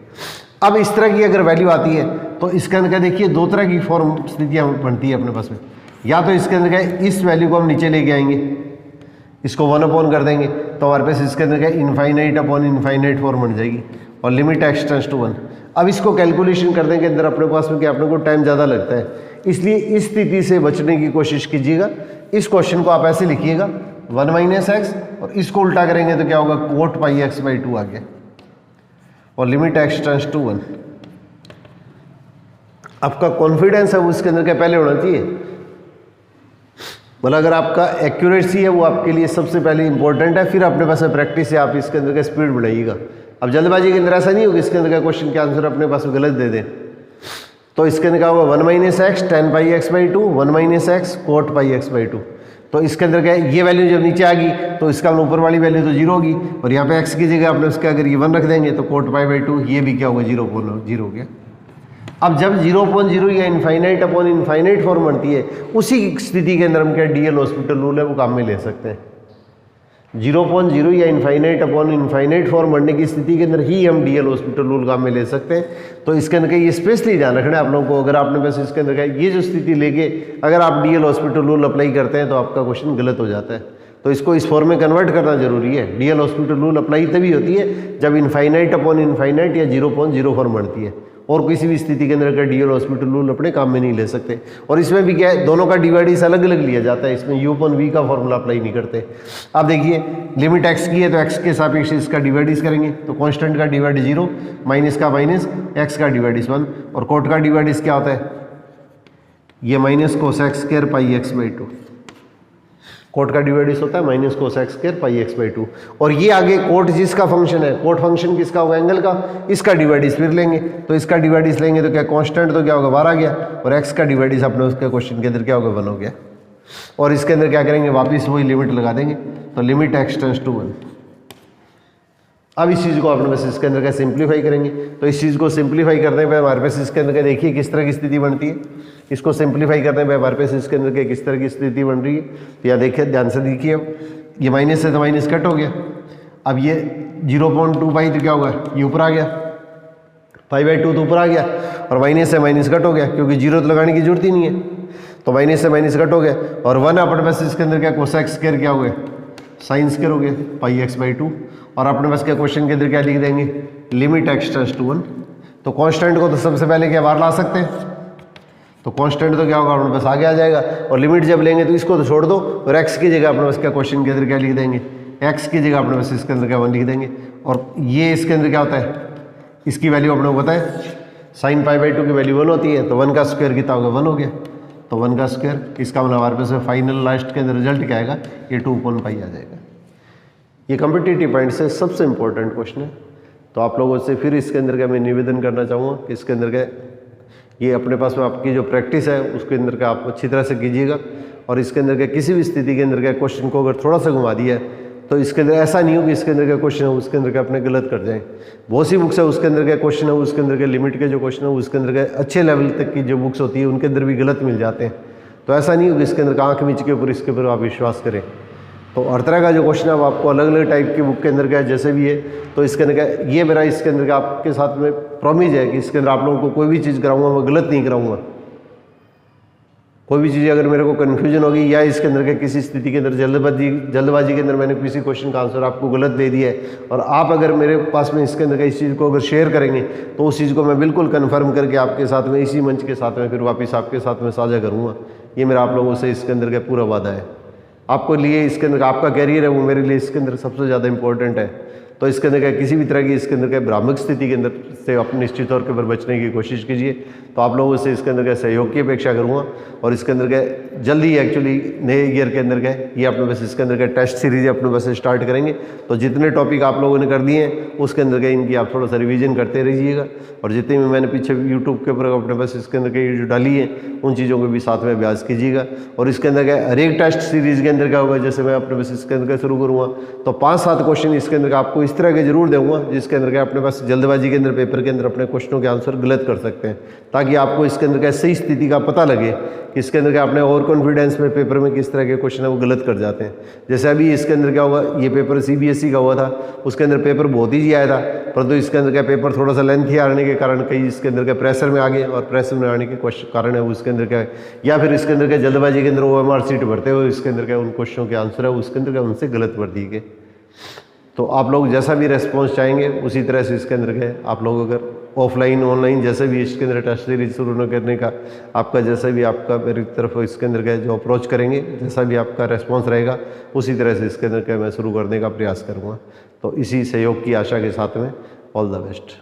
अब इस तरह की अगर वैल्यू आती है तो इसके अंदर क्या देखिए दो तरह की फॉर्म स्थितियाँ बनती है अपने पास में। या तो इसके अंदर क्या है, इस वैल्यू को हम नीचे लेके आएंगे, इसको 1 अपॉन कर देंगे तो हमारे पास इसके अंदर क्या इनफाइनाइट अपॉन इनफाइनाइट फॉर्म बन जाएगी और लिमिट x टेंड्स टू 1। अब इसको कैलकुलेशन करने के अंदर अपने पास में क्या अपने को टाइम ज़्यादा लगता है, इसलिए इस स्थिति से बचने की कोशिश कीजिएगा। इस क्वेश्चन को आप ऐसे लिखिएगा 1 माइनस एक्स और इसको उल्टा करेंगे तो क्या होगा कोट पाई x/2 आ गया और लिमिट x टेंड्स टू 1। आपका कॉन्फिडेंस है वो इसके अंदर क्या पहले होना चाहिए, मतलब अगर आपका एक्यूरेसी है वो आपके लिए सबसे पहले इंपॉर्टेंट है, फिर अपने पास में प्रैक्टिस से आप इसके अंदर का स्पीड बढ़ाइएगा। अब जल्दबाजी के अंदर ऐसा नहीं होगा इसके अंदर का क्वेश्चन के आंसर अपने पास में गलत दे दें। तो इसके अंदर क्या होगा 1 माइनस एक्स टेन पाई x/2, 1 माइनस एक्स कोट पाई x/2। तो इसके अंदर क्या है, ये वैल्यू जब नीचे आ गई तो इसका ऊपर वाली वैल्यू तो 0 होगी और यहाँ पे x की जगह आपने उसका अगर ये 1 रख देंगे तो कोट पाई/2 ये भी क्या होगा 0 हो गया। अब जब 0.0 या इनफाइनाइट अपॉन इनफाइनाइट फॉर्म बनती है उसी स्थिति के अंदर हम क्या डीएल हॉस्पिटल रूल है वो काम में ले सकते हैं। 0.0 या इनफाइनाइट अपॉन इनफाइनाइट फॉर्म बनने की स्थिति के अंदर ही हम डीएल हॉस्पिटल रूल काम में ले सकते हैं। तो इसके अंदर ये स्पेशली ध्यान रखना है आप लोगों को, अगर आपने बस इसके अंदर ये जो स्थिति लेके अगर आप डीएल हॉस्पिटल रूल अप्लाई करते हैं तो आपका क्वेश्चन गलत हो जाता है। तो इसको इस फॉर्म में कन्वर्ट करना जरूरी है। डीएल हॉस्पिटल रूल अप्लाई तभी होती है जब इनफाइनाइट अपॉन इनफाइनाइट या 0.0 फॉर्म बनती है, और किसी भी स्थिति के अंदर का डीएल हॉस्पिटल रूल अपने काम में नहीं ले सकते। और इसमें भी क्या है, दोनों का डिवाइडिस अलग अलग लिया जाता है, इसमें u अपॉन v का फॉर्मूला अप्लाई नहीं करते। आप देखिए लिमिट x की है तो x के सापेक्ष इसका डिवाइडिस करेंगे तो कांस्टेंट का डिवाइड 0, माइनस का माइनस, x का डिवाइडिस 1 और कोट का डिवाइडिस क्या होता है, ये minus cos X square pi x/2। Cot का डिवाइडिस होता है minus cos X square pi x/2। और ये आगे कोट जिसका फंक्शन है, कोट फंक्शन किसका होगा एंगल का, इसका डिवाइडिस फिर लेंगे तो इसका डिवाइडिस लेंगे तो क्या कांस्टेंट तो क्या होगा 12 गया और x का डिवाइडिस अपने उसके क्वेश्चन के अंदर क्या होगा 1 हो गया। और इसके अंदर क्या करेंगे वापस वही लिमिट लगा देंगे तो लिमिट x टेंड्स टू 1। अब इस चीज़ को अपने पास इसके अंदर का सिंप्लीफाई करेंगे तो इस चीज़ को सिंप्लीफाई करने पे हमारे पास इसके अंदर का देखिए किस तरह की स्थिति बनती है। इसको सिंप्लीफाई करने पे हमारे पास इसके अंदर के किस तरह की स्थिति बन रही है, तो या देखिए ध्यान से देखिए, अब ये माइनस से तो माइनस कट हो गया। अब ये 0.2 पाई तो क्या होगा, ये ऊपर आ गया, पाई/2 तो ऊपर आ गया और माइनस से माइनस कट हो गया क्योंकि 0 तो लगाने की जरूरत ही नहीं है, तो माइनस से माइनस कट हो गया। और 1 अपने पास इसके अंदर क्या कोसेक स्क्वायर क्या हो गया, साइन स्क्वायर हो गया पाई x/2। और अपने पास क्या क्वेश्चन के अंदर क्या लिख देंगे, लिमिट x टेंड्स टू 1। तो कांस्टेंट को तो सबसे पहले क्या बाहर ला सकते हैं, तो कांस्टेंट तो क्या होगा अपने पास आगे आ जाएगा। और लिमिट जब लेंगे तो इसको तो छोड़ दो और x की जगह अपने पास क्या क्वेश्चन के अंदर क्या लिख देंगे, x की जगह अपने पास इसके अंदर क्या 1 लिख देंगे। और ये इसके अंदर क्या होता है, इसकी वैल्यू अपने को पता है साइन पाई/2 की वैल्यू 1 होती है, तो 1 का स्क्वायर कितना होगा 1 हो गया, तो 1 का स्क्वायर, इसका मतलब हमारे पास फाइनल लास्ट के अंदर रिजल्ट क्या आएगा, ये 2/π आ जाएगा। ये कॉम्पिटिटिव पॉइंट से सबसे इंपॉर्टेंट क्वेश्चन है। तो आप लोगों से फिर इसके अंदर का मैं निवेदन करना चाहूँगा कि इसके अंदर का ये अपने पास में आपकी जो प्रैक्टिस है उसके अंदर का आप अच्छी तरह से कीजिएगा। और इसके अंदर का किसी भी स्थिति के अंदर का क्वेश्चन को अगर थोड़ा सा घुमा दिया है तो इसके अंदर ऐसा नहीं हो कि इसके अंदर का क्वेश्चन है उसके अंदर का अपने गलत कर जाएं। बहुत सी बुक्स है उसके अंदर का क्वेश्चन है उसके अंदर के लिमिट के जो क्वेश्चन है उसके अंदर का अच्छे लेवल तक की जो बुक्स होती है उनके अंदर भी गलत मिल जाते हैं। तो ऐसा नहीं हो कि इसके अंदर का आँख मीच के ऊपर इसके ऊपर आप विश्वास करें। तो हर तरह का जो क्वेश्चन है वो आपको अलग अलग टाइप की बुक के अंदर का है, जैसे भी है। तो इसके अंदर का ये मेरा इसके अंदर का आपके साथ में प्रॉमिस है कि इसके अंदर आप लोगों को कोई भी चीज़ कराऊंगा मैं गलत नहीं कराऊंगा। कोई भी चीज़ अगर मेरे को कन्फ्यूजन होगी या इसके अंदर के किसी स्थिति के अंदर जल्दबाजी के अंदर मैंने किसी क्वेश्चन का आंसर आपको गलत दे दिया है और आप अगर मेरे पास में इसके अंदर का इस चीज़ को अगर शेयर करेंगे तो उस चीज़ को मैं बिल्कुल कन्फर्म करके आपके साथ में इसी मंच के साथ में फिर वापस आपके साथ में साझा करूँगा। ये मेरा आप लोगों से इसके अंदर का पूरा वादा है। आपको लिए इसके अंदर आपका कैरियर है वो मेरे लिए इसके अंदर सबसे ज़्यादा इंपॉर्टेंट है। तो इसके अंदर का किसी भी तरह की इसके अंदर का भ्रामक स्थिति के अंदर से आप निश्चित तौर के ऊपर बचने की कोशिश कीजिए। तो आप लोगों से इसके अंदर का सहयोग की अपेक्षा करूँगा। और इसके अंदर का जल्दी एक्चुअली नए ईयर के अंदर का ये अपने पास इसके अंदर का टेस्ट सीरीज अपने पास स्टार्ट करेंगे। तो जितने टॉपिक आप लोगों ने कर दिए हैं उसके अंदर का इनकी आप थोड़ा सा रिवीजन करते रहिएगा। और जितने भी मैंने पीछे यूट्यूब के ऊपर अपने पास इसके अंदर की जो डाली है उन चीज़ों को भी साथ में अभ्यास कीजिएगा। और इसके अंदर का हर एक टेस्ट सीरीज़ के अंदर क्या होगा, जैसे मैं अपने पास इसके अंदर का शुरू करूँगा तो 5-7 क्वेश्चन इसके अंदर का आपको इस तरह के जरूर दूँगा जिसके अंदर का अपने पास जल्दबाजी के अंदर पेपर के अंदर अपने क्वेश्चनों के आंसर गलत कर सकते हैं, ताकि आपको इसके अंदर का सही स्थिति का पता लगे कि इसके अंदर क्या अपने ओवर कॉन्फिडेंस में पेपर में किस तरह के क्वेश्चन है वो गलत कर जाते हैं। जैसे अभी इसके अंदर क्या होगा, ये पेपर CBSE का हुआ था, उसके अंदर पेपर बहुत ईजी आया था, परंतु इसके अंदर क्या पेपर थोड़ा सा लेंथी आने के कारण कई इसके अंदर क्या प्रेशर में आ गए, और प्रेशर में आने के कारण है वो इसके अंदर क्या है, या फिर इसके अंदर क्या जल्दबाजी के अंदर OMR सीट भरते हुए इसके अंदर क्या उन क्वेश्चनों के आंसर है उसके अंदर क्या उनसे गलत भर दिए गए। तो आप लोग जैसा भी रेस्पॉन्स चाहेंगे उसी तरह से इसके अंदर गए, आप लोग अगर ऑफलाइन ऑनलाइन जैसे भी इसके अंदर टेस्ट सीरीज शुरू न करने का आपका जैसा भी आपका मेरी तरफ इसके अंदर गए जो अप्रोच करेंगे, जैसा भी आपका रेस्पॉन्स रहेगा उसी तरह से इसके अंदर क्या मैं शुरू करने का प्रयास करूँगा। तो इसी सहयोग की आशा के साथ में ऑल द बेस्ट।